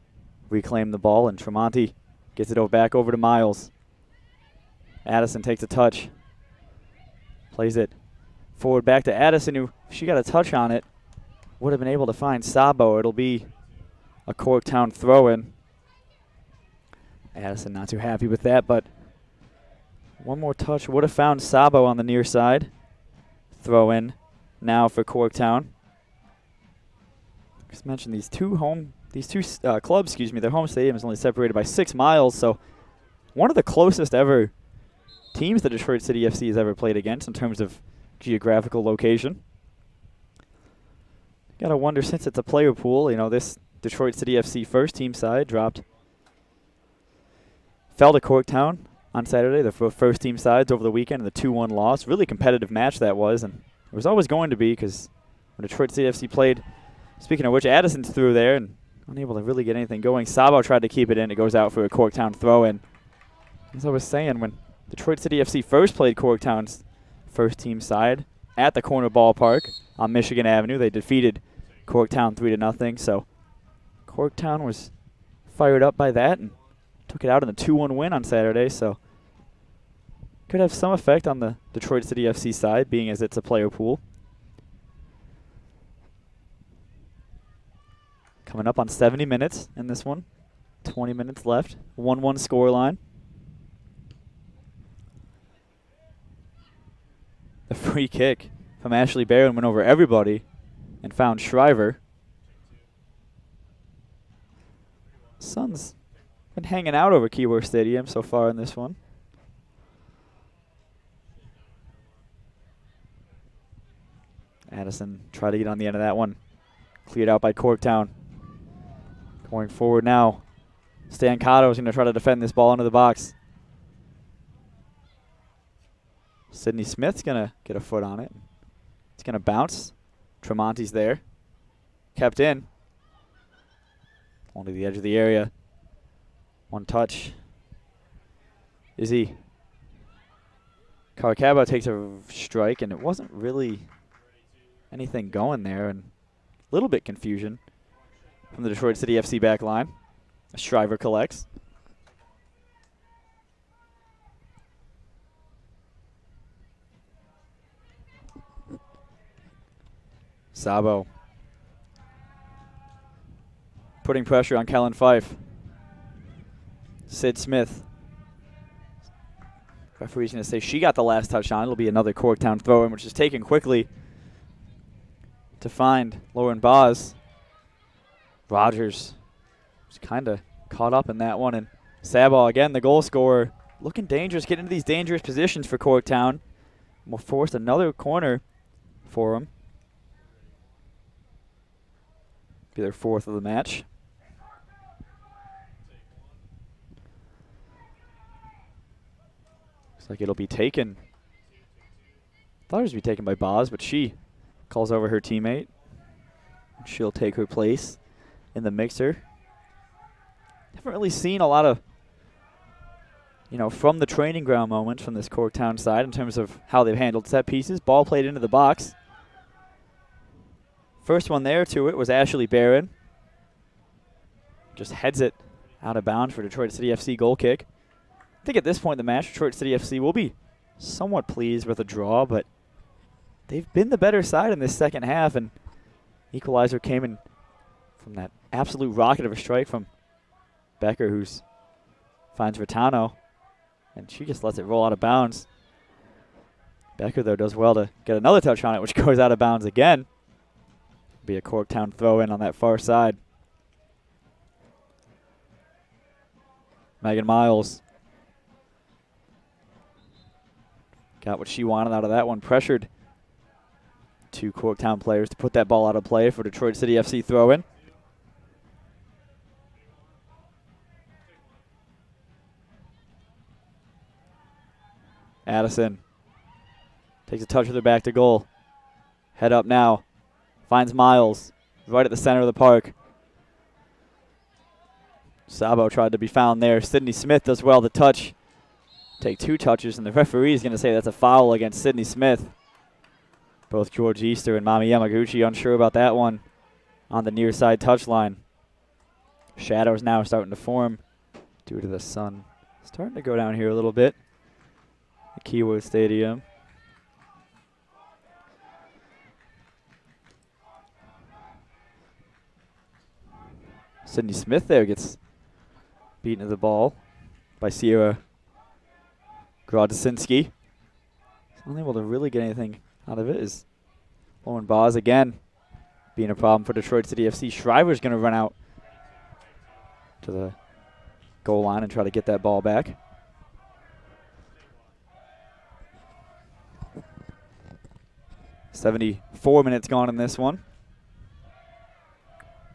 reclaim the ball, and Tremonti gets it back over to Miles. Addison takes a touch, plays it forward back to Addison, who, if she got a touch on it, would have been able to find Sabo. It'll be a Corktown throw-in. Addison not too happy with that, but one more touch would have found Sabo on the near side. Throw-in now for Corktown. Just mentioned these 2 home these two clubs, their home stadium is only separated by 6 miles, so one of the closest ever teams that Detroit City FC has ever played against in terms of geographical location. Gotta wonder, since it's a player pool, this Detroit City FC first team side fell to Corktown on Saturday, the first team sides over the weekend, and the 2-1 loss. Really competitive match that was, and it was always going to be, because when Detroit City FC played, speaking of which, Addison's through there and unable to really get anything going. Sabo tried to keep it in. It goes out for a Corktown throw-in. As I was saying, when Detroit City FC first played Corktown's first team side at the corner ballpark on Michigan Avenue, they defeated Corktown 3-0. So Corktown was fired up by that and took it out in a 2-1 win on Saturday. So could have some effect on the Detroit City FC side, being as it's a player pool. Coming up on 70 minutes in this one. 20 minutes left. 1-1 scoreline. The free kick from Ashley Barron went over everybody and found Shriver. Sun's been hanging out over Keyworth Stadium so far in this one. Addison tried to get on the end of that one. Cleared out by Corktown. Going forward now. Stancato is going to try to defend this ball into the box. Sydney Smith's going to get a foot on it. It's going to bounce. Tremonti's there. Kept in. Only the edge of the area. One touch. Izzy. Carcaba takes a strike, and it wasn't really anything going there, and a little bit confusion from the Detroit City FC back line. Shriver collects. Sabo putting pressure on Kellen Fife. Sid Smith. Referee's going to say she got the last touch on. It'll be another Corktown throw-in, which is taken quickly to find Lauren Boz. Rogers was kind of caught up in that one. And Sabo, again, the goal scorer, looking dangerous, getting into these dangerous positions for Corktown. Will force another corner for him. Be their fourth of the match. Looks like it'll be taken. Thought it was be taken by Boz, but she calls over her teammate. She'll take her place in the mixer. Haven't really seen a lot of, from the training ground moments from this Corktown side in terms of how they've handled set pieces. Ball played into the box. First one there to it was Ashley Barron. Just heads it out of bounds for Detroit City FC goal kick. I think at this point in the match, Detroit City FC will be somewhat pleased with a draw, but they've been the better side in this second half, and equalizer came in from that absolute rocket of a strike from Becker, who finds Vertano, and she just lets it roll out of bounds. Becker, though, does well to get another touch on it, which goes out of bounds again. Be a Corktown throw-in on that far side. Megan Miles got what she wanted out of that one. Pressured two Corktown players to put that ball out of play for Detroit City FC throw-in. Addison takes a touch with her back to goal. Head up now. Finds Miles right at the center of the park. Sabo tried to be found there. Sydney Smith does well to touch. Take two touches, and the referee is going to say that's a foul against Sydney Smith. Both George Easter and Mami Yamaguchi unsure about that one on the near side touchline. Shadows now starting to form due to the sun starting to go down here a little bit. The Keyworth Stadium. Sydney Smith there gets beaten to the ball by Sierra Grodzisinski. Unable to really get anything out of it is Lauren Boz again being a problem for Detroit City FC. Shriver's going to run out to the goal line and try to get that ball back. .74 minutes gone in this one.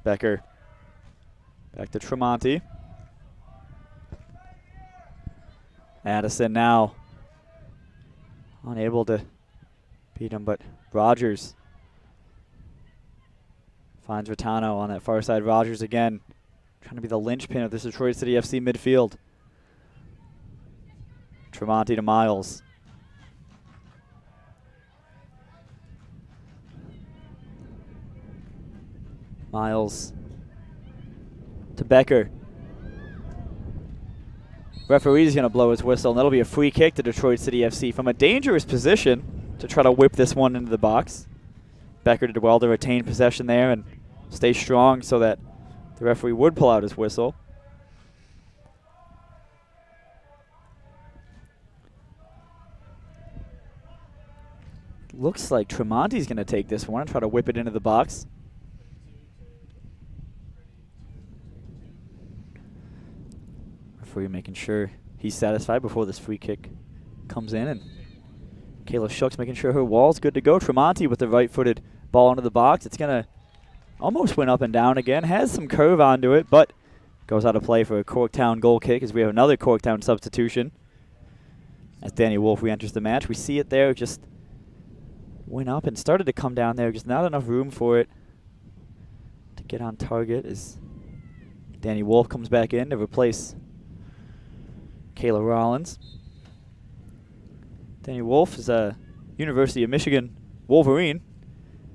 Becker back to Tremonti. Addison now unable to beat him, but Rogers finds Rattano on that far side. Rogers again trying to be the linchpin of this Detroit City FC midfield. Tremonti to Miles. Miles to Becker. Referee's going to blow his whistle, and that'll be a free kick to Detroit City FC from a dangerous position to try to whip this one into the box. Becker did well to retain possession there and stay strong so that the referee would pull out his whistle. Looks like Tremonti's going to take this one and try to whip it into the box. Referee making sure he's satisfied before this free kick comes in, and Kayla Shucks making sure her wall's good to go. Tremonti with the right-footed ball into the box. It's going to almost went up and down again. Has some curve onto it, but goes out of play for a Corktown goal kick as we have another Corktown substitution. As Danny Wolf re-enters the match, we see it there. Just went up and started to come down there. Just not enough room for it to get on target as Danny Wolf comes back in to replace Kayla Rollins. Danny Wolf is a University of Michigan Wolverine.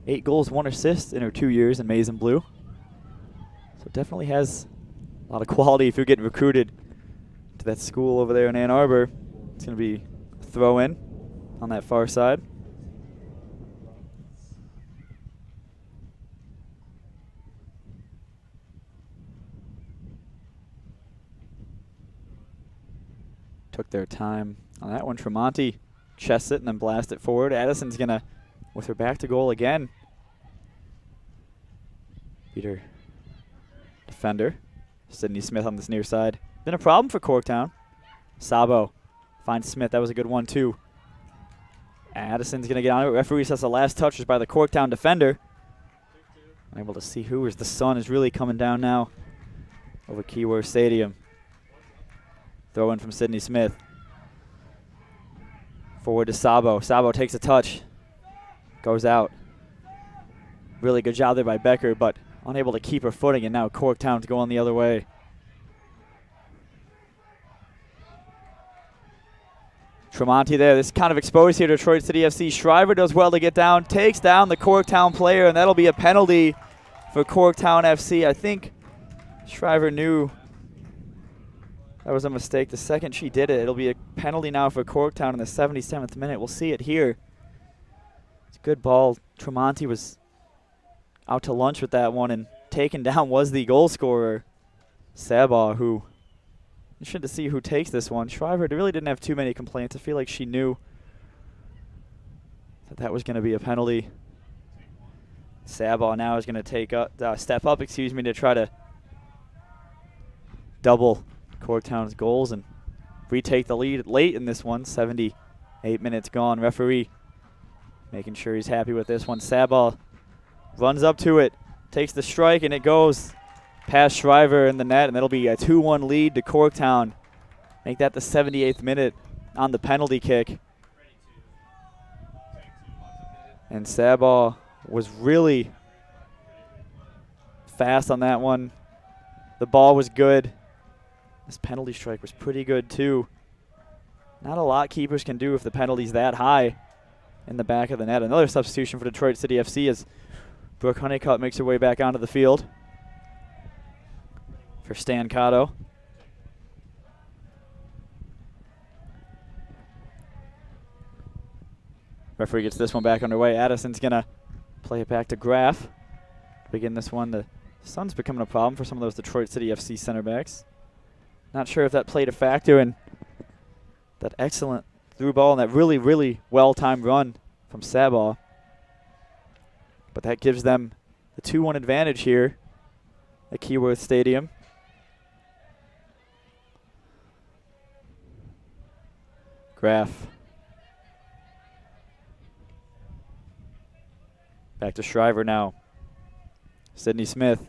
8 goals, 1 assist in her 2 years in maize and blue. So definitely has a lot of quality if you're getting recruited to that school over there in Ann Arbor. It's going to be a throw-in on that far side. Took their time on that one. Tremonti chests it and then blasts it forward. Addison's going to, with her back to goal again, beat her defender. Sydney Smith on this near side. Been a problem for Corktown. Sabo finds Smith. That was a good one, too. Addison's going to get on it. Referee says the last touch was by the Corktown defender. Unable to see who, as the sun is really coming down now over Keyworth Stadium. Throw in from Sydney Smith. Forward to Sabo. Sabo takes a touch. Goes out. Really good job there by Becker, but unable to keep her footing, and now Corktown's going the other way. Tremonti there. This kind of exposed here to Detroit City FC. Shriver does well to get down. Takes down the Corktown player, and that'll be a penalty for Corktown FC. I think Shriver knew that was a mistake. The second she did it, it'll be a penalty now for Corktown in the 77th minute. We'll see it here. It's a good ball. Tremonti was out to lunch with that one, and taken down was the goal scorer, Sabah, who, interested to see who takes this one. Shriver really didn't have too many complaints. I feel like she knew that was going to be a penalty. Sabah now is going to take step up, to try to double Corktown's goals and retake the lead late in this one. 78 minutes gone. Referee making sure he's happy with this one. Sabah runs up to it, takes the strike, and it goes past Shriver in the net, and that'll be a 2-1 lead to Corktown. Make that the 78th minute on the penalty kick. And Sabah was really fast on that one. The ball was good. This penalty strike was pretty good too. Not a lot keepers can do if the penalty's that high in the back of the net. Another substitution for Detroit City FC as Brooke Honeycutt makes her way back onto the field for Stan Cotto. Referee gets this one back underway. Addison's going to play it back to Graff. Begin this one. The sun's becoming a problem for some of those Detroit City FC center backs. Not sure if that played a factor in that excellent through ball and that really, really well-timed run from Sabah. But that gives them the 2-1 advantage here at Keyworth Stadium. Graf. Back to Shriver now. Sydney Smith.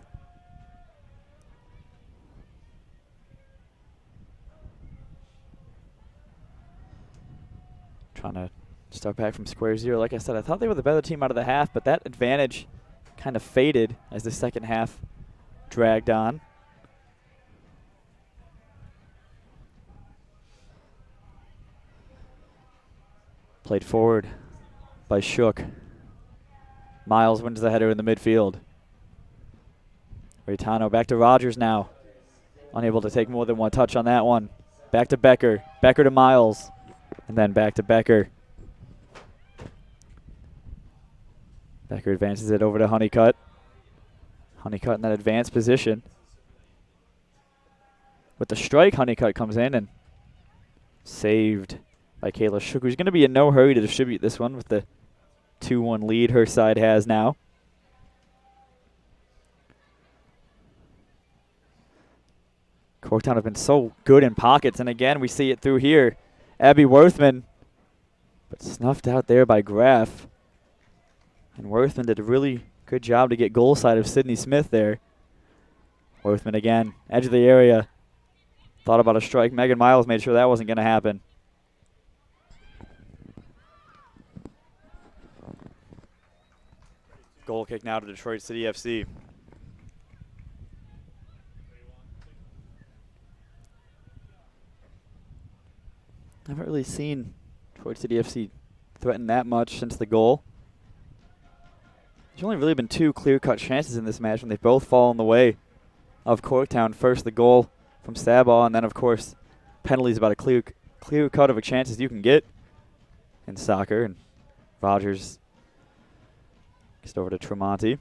Trying to start back from square zero. Like I said, I thought they were the better team out of the half, but that advantage kind of faded as the second half dragged on. Played forward by Shook. Miles wins the header in the midfield. Raytano back to Rogers now. Unable to take more than one touch on that one. Back to Becker. Becker to Miles. And then back to Becker. Becker advances it over to Honeycutt. Honeycutt in that advanced position. With the strike, Honeycutt comes in and saved by Kayla Shook, who's going to be in no hurry to distribute this one with the 2-1 lead her side has now. Corktown have been so good in pockets, and again, we see it through here. Abby Worthman, but snuffed out there by Graf. And Worthman did a really good job to get goal side of Sydney Smith there. Worthman again, edge of the area. Thought about a strike. Megan Miles made sure that wasn't going to happen. Goal kick now to Detroit City FC. I haven't really seen Detroit City FC threaten that much since the goal. There's only really been two clear-cut chances in this match, and they've both fallen the way of Corktown. First, the goal from Sabah, and then, of course, penalties about a clear cut of a chance as you can get in soccer. And Rogers gets over to Tremonti.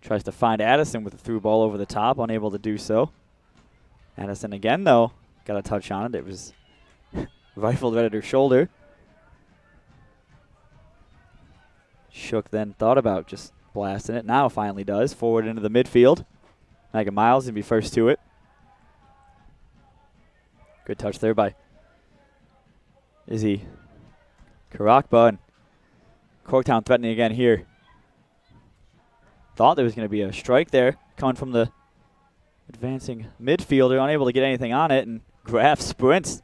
Tries to find Addison with a through ball over the top, unable to do so. Addison again, though, got a touch on it. It was rifled right at her shoulder. Shook then thought about just blasting it. Now finally does. Forward into the midfield. Megan Miles going to be first to it. Good touch there by Izzy Karakba. And Corktown threatening again here. Thought there was going to be a strike there coming from the advancing midfielder. Unable to get anything on it. And Graf sprints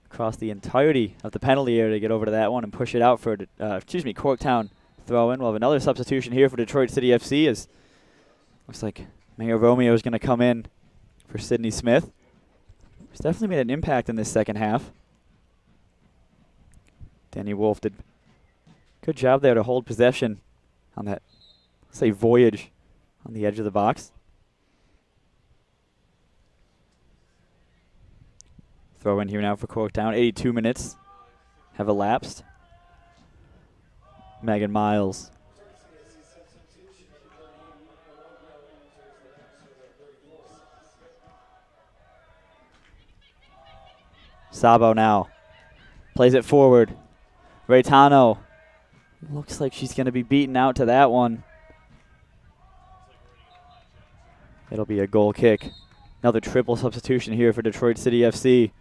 across the entirety of the penalty area to get over to that one and push it out for, Corktown throw in. We'll have another substitution here for Detroit City FC as looks like Mayo Romeo is going to come in for Sydney Smith. He's definitely made an impact in this second half. Danny Wolf did a good job there to hold possession on that, say, voyage on the edge of the box. Throw in here now for Corktown. 82 minutes have elapsed. Megan Miles. Sabo now. Plays it forward. Raytano. Looks like she's going to be beaten out to that one. It'll be a goal kick. Another triple substitution here for Detroit City FC.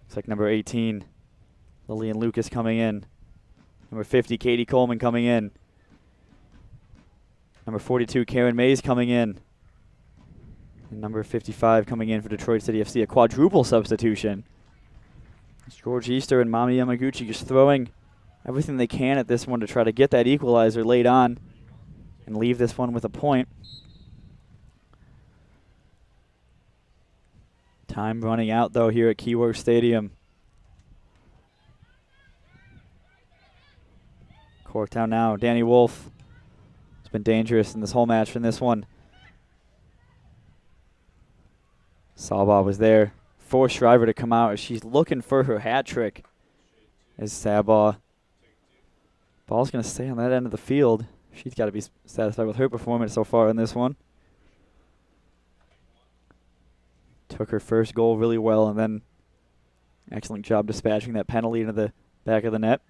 Looks like number 18, Lillian Lucas coming in. Number 50, Katie Coleman coming in. Number 42, Karen Mays coming in. And number 55 coming in for Detroit City FC, a quadruple substitution. It's George Easter and Mami Yamaguchi just throwing everything they can at this one to try to get that equalizer laid on and leave this one with a point. Time running out, though, here at Keyworth Stadium. Corktown now. Danny Wolf. It's been dangerous in this whole match from this one. Sabah was there. Forced Shriver to come out as she's looking for her hat trick. As Sabah. Ball's going to stay on that end of the field. She's got to be satisfied with her performance so far in this one. Took her first goal really well, and then excellent job dispatching that penalty into the back of the net.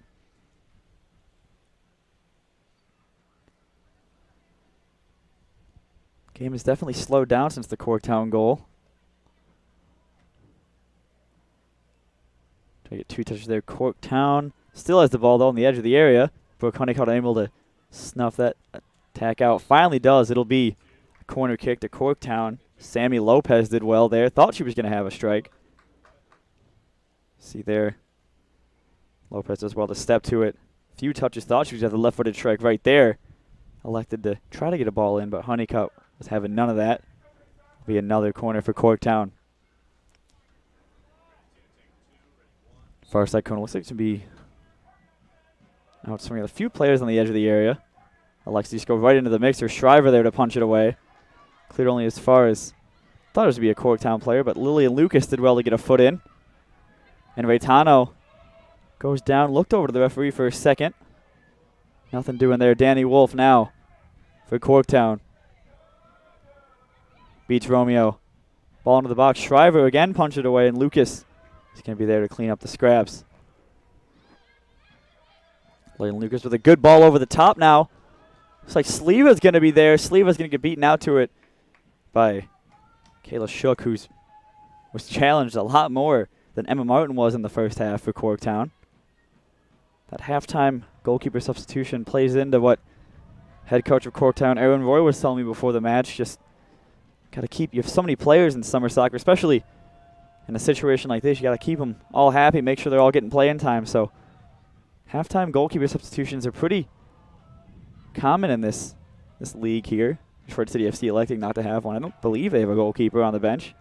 Game has definitely slowed down since the Corktown goal. Try to get 2 touches there. Corktown still has the ball, though, on the edge of the area. Brooke Honeycutt unable to snuff that attack out. Finally does. It'll be a corner kick to Corktown. Sammy Lopez did well there. Thought she was going to have a strike. See there. Lopez does well to step to it. Few touches. Thought she was going to have the left-footed strike right there. Elected to try to get a ball in, but Honeycutt was having none of that. Be another corner for Corktown. Far side corner looks like to be out swinging. A few players on the edge of the area. Alexis goes right into the mixer. Shriver there to punch it away. Cleared only as far as thought it was to be a Corktown player, but Lillian Lucas did well to get a foot in. And Raytano goes down, looked over to the referee for a second. Nothing doing there. Danny Wolf now for Corktown. Beats Romeo. Ball into the box. Shriver again punched it away, and Lucas is going to be there to clean up the scraps. Lillian Lucas with a good ball over the top now. Looks like Sleeva's going to be there. Sleeva's going to get beaten out to it by Kayla Shook, who was challenged a lot more than Emma Martin was in the first half for Corktown. That halftime goalkeeper substitution plays into what head coach of Corktown, Aaron Roy, was telling me before the match. Just got to keep, you have so many players in summer soccer, especially in a situation like this. You got to keep them all happy, make sure they're all getting playing time. So halftime goalkeeper substitutions are pretty common in this league here. Detroit City FC electing not to have one. I don't believe they have a goalkeeper on the bench.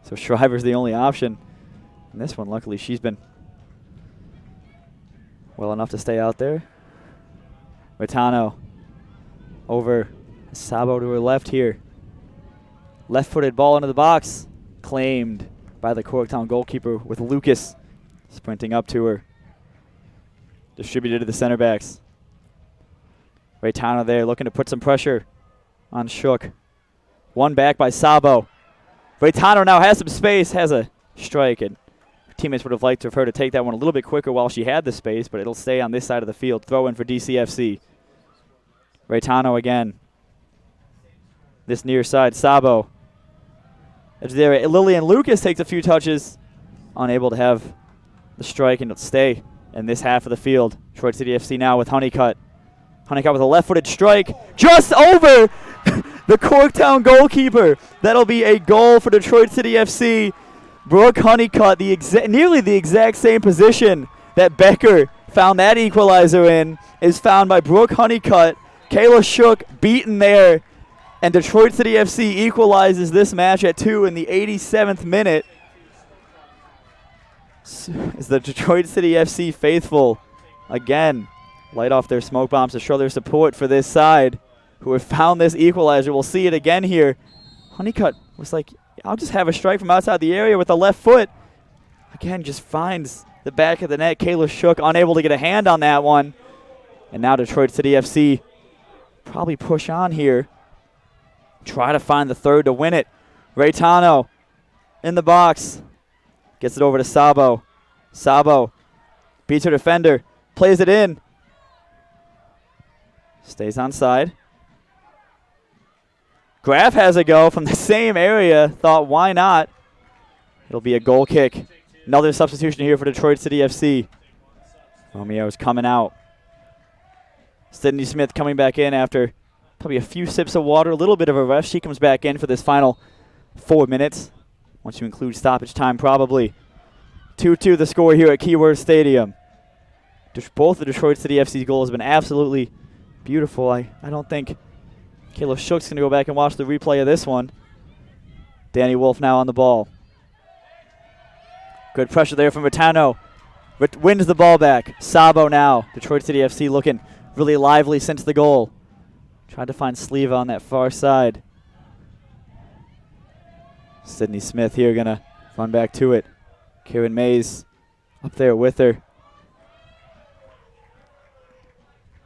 So Shriver's the only option. And this one, luckily, she's been well enough to stay out there. Raytano over Sabo to her left here. Left-footed ball into the box. Claimed by the Corktown goalkeeper with Lucas sprinting up to her. Distributed to the center backs. Raytano there looking to put some pressure on Shook. One back by Sabo. Raytano now has some space, has a strike, and her teammates would have liked for her to take that one a little bit quicker while she had the space, but it'll stay on this side of the field. Throw in for DCFC. Raytano again. This near side, Sabo. It's there. Lillian Lucas takes a few touches, unable to have the strike, and it'll stay in this half of the field. Detroit City FC now with Honeycutt. Honeycutt with a left-footed strike just over the Corktown goalkeeper. That'll be a goal for Detroit City FC. Brooke Honeycutt, nearly the exact same position that Becker found that equalizer in, is found by Brooke Honeycutt. Kayla Shook beaten there, and Detroit City FC equalizes this match at 2 in the 87th minute. As the Detroit City FC faithful again light off their smoke bombs to show their support for this side, who have found this equalizer. We'll see it again here. Honeycutt was like, I'll just have a strike from outside the area with the left foot. Again, just finds the back of the net. Kayla Shook unable to get a hand on that one. And now Detroit City FC probably push on here. Try to find the third to win it. Raytano in the box. Gets it over to Sabo. Sabo beats her defender. Plays it in. Stays on side. Graff has a go from the same area. Thought, why not? It'll be a goal kick. Another substitution here for Detroit City FC. Romeo's coming out. Sydney Smith coming back in after probably a few sips of water, a little bit of a rest. She comes back in for this final 4 minutes. Once you include stoppage time, probably. 2-2 the score here at Keyworth Stadium. Both the Detroit City FC's goals have been absolutely beautiful. I don't think Kayla Shook's going to go back and watch the replay of this one. Danny Wolf now on the ball. Good pressure there from Raytano. Wins the ball back. Sabo now. Detroit City FC looking really lively since the goal. Tried to find Sleva on that far side. Sydney Smith here going to run back to it. Kieran Mays up there with her.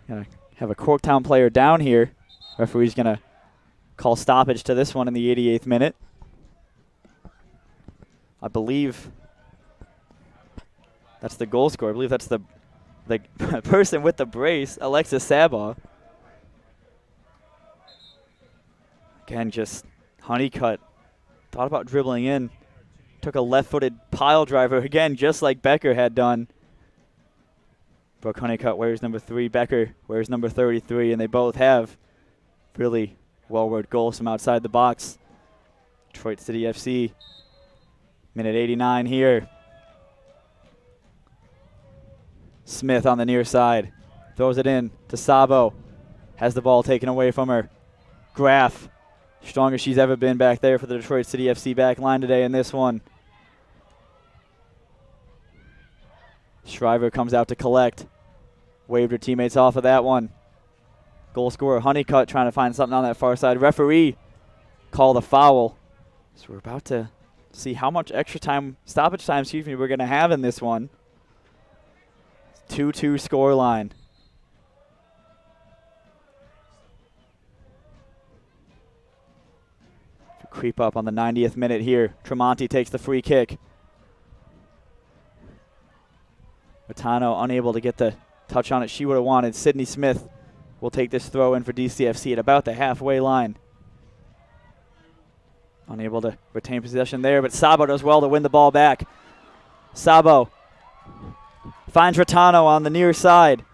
Gonna have a Corktown player down here. Referee's going to call stoppage to this one in the 88th minute. I believe that's the goal scorer. I believe that's the person with the brace, Alexis Saba. Again, just Honeycutt thought about dribbling in. took a left-footed pile driver, again, just like Becker had done. Brooke Honeycutt wears number 3. Becker wears number 33, and they both have really well-worked goals from outside the box. Detroit City FC, minute 89 here. Smith on the near side, throws it in to Sabo. Has the ball taken away from her. Graf, strongest she's ever been back there for the Detroit City FC back line today in this one. Shriver comes out to collect. Waved her teammates off of that one. Goal scorer Honeycutt trying to find something on that far side. Referee called a foul. So we're about to see how much extra time, stoppage time, we're going to have in this one. 2-2 score line. Creep up on the 90th minute here. Tremonti takes the free kick. Matano unable to get the touch on it she would have wanted. Sydney Smith will take this throw in for DCFC at about the halfway line. Unable to retain possession there, but Sabo does well to win the ball back. Sabo finds Ratano on the near side.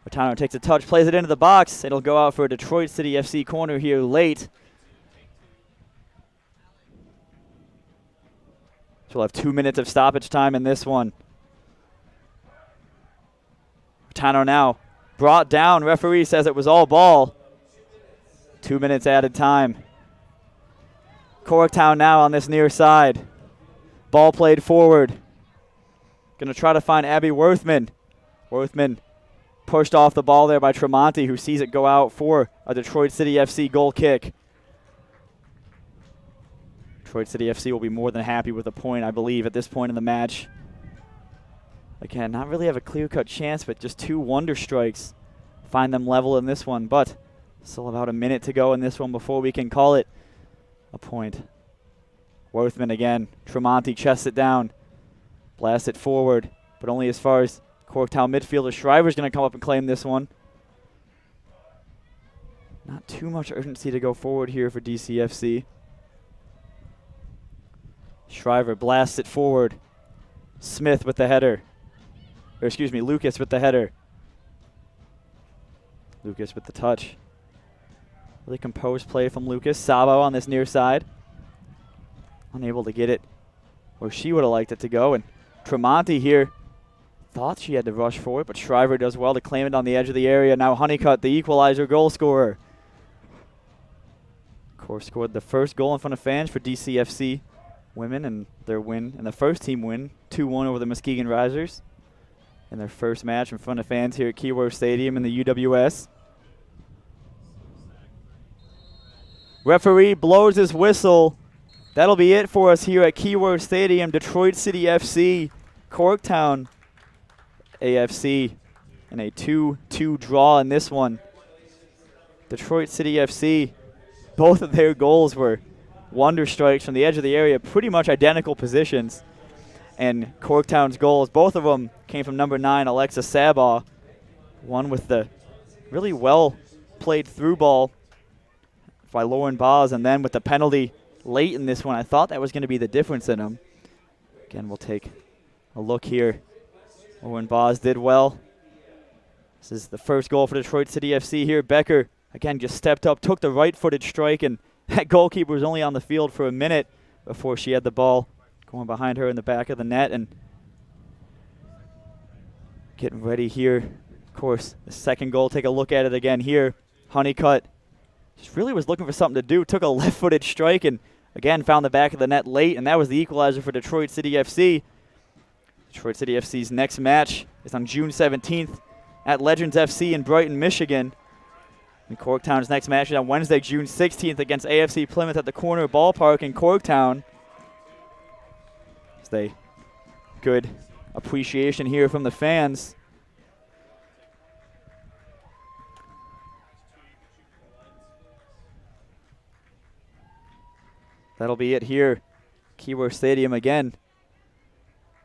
Ratano takes a touch, plays it into the box. It'll go out for a Detroit City FC corner here late. So we'll have 2 minutes of stoppage time in this one. Ratano now brought down. Referee says it was all ball. 2 minutes added time. Corktown now on this near side. Ball played forward. Going to try to find Abby Worthman. Worthman pushed off the ball there by Tremonti, who sees it go out for a Detroit City FC goal kick. Detroit City FC will be more than happy with a point, I believe, at this point in the match. Again, not really have a clear-cut chance, but just 2 wonder strikes find them level in this one. But still about a minute to go in this one before we can call it a point. Worthman again. Tremonti chests it down. Blasts it forward, but only as far as Corktown midfielder. Shriver's going to come up and claim this one. Not too much urgency to go forward here for DCFC. Shriver blasts it forward. Smith with the header. Or excuse me, Lucas with the header. Lucas with the touch. Really composed play from Lucas. Sabo on this near side. Unable to get it where she would have liked it to go. And Tremonti here thought she had to rush for it, but Shriver does well to claim it on the edge of the area. Now Honeycutt, the equalizer goal scorer. Of course, scored the first goal in front of fans for DCFC women and their win, and the first team win, 2-1 over the Muskegon Risers in their first match in front of fans here at Keyworth Stadium in the UWS. Referee blows his whistle. That'll be it for us here at Keyworth Stadium. Detroit City FC, Corktown AFC in a 2-2 draw in this one. Detroit City FC, both of their goals were wonder strikes from the edge of the area, pretty much identical positions. And Corktown's goals, both of them came from number 9, Alexa Sabaw. One with the really well played through ball by Lauren Boz, and then with the penalty late in this one, I thought that was going to be the difference in them. Again, we'll take a look here. Lauren Boz did well. This is the first goal for Detroit City FC here. Becker, again, just stepped up, took the right-footed strike, and that goalkeeper was only on the field for a minute before she had the ball going behind her in the back of the net. And getting ready here. Of course, the second goal, take a look at it again here. Honeycutt just really was looking for something to do. Took a left-footed strike and, again, found the back of the net late, and that was the equalizer for Detroit City FC. Detroit City FC's next match is on June 17th at Legends FC in Brighton, Michigan. And Corktown's next match is on Wednesday, June 16th against AFC Plymouth at the Corner Ballpark in Corktown. It's a good appreciation here from the fans. That'll be it here. Keyworth Stadium again.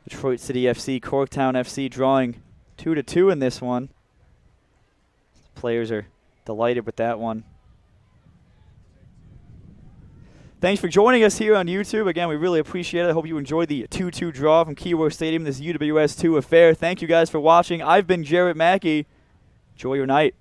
Detroit City FC, Corktown FC drawing 2-2 in this one. Players are delighted with that one. Thanks for joining us here on YouTube. Again, we really appreciate it. I hope you enjoyed the 2-2 draw from Keyworth Stadium, this UWS2 affair. Thank you guys for watching. I've been Jarrett Mackey. Enjoy your night.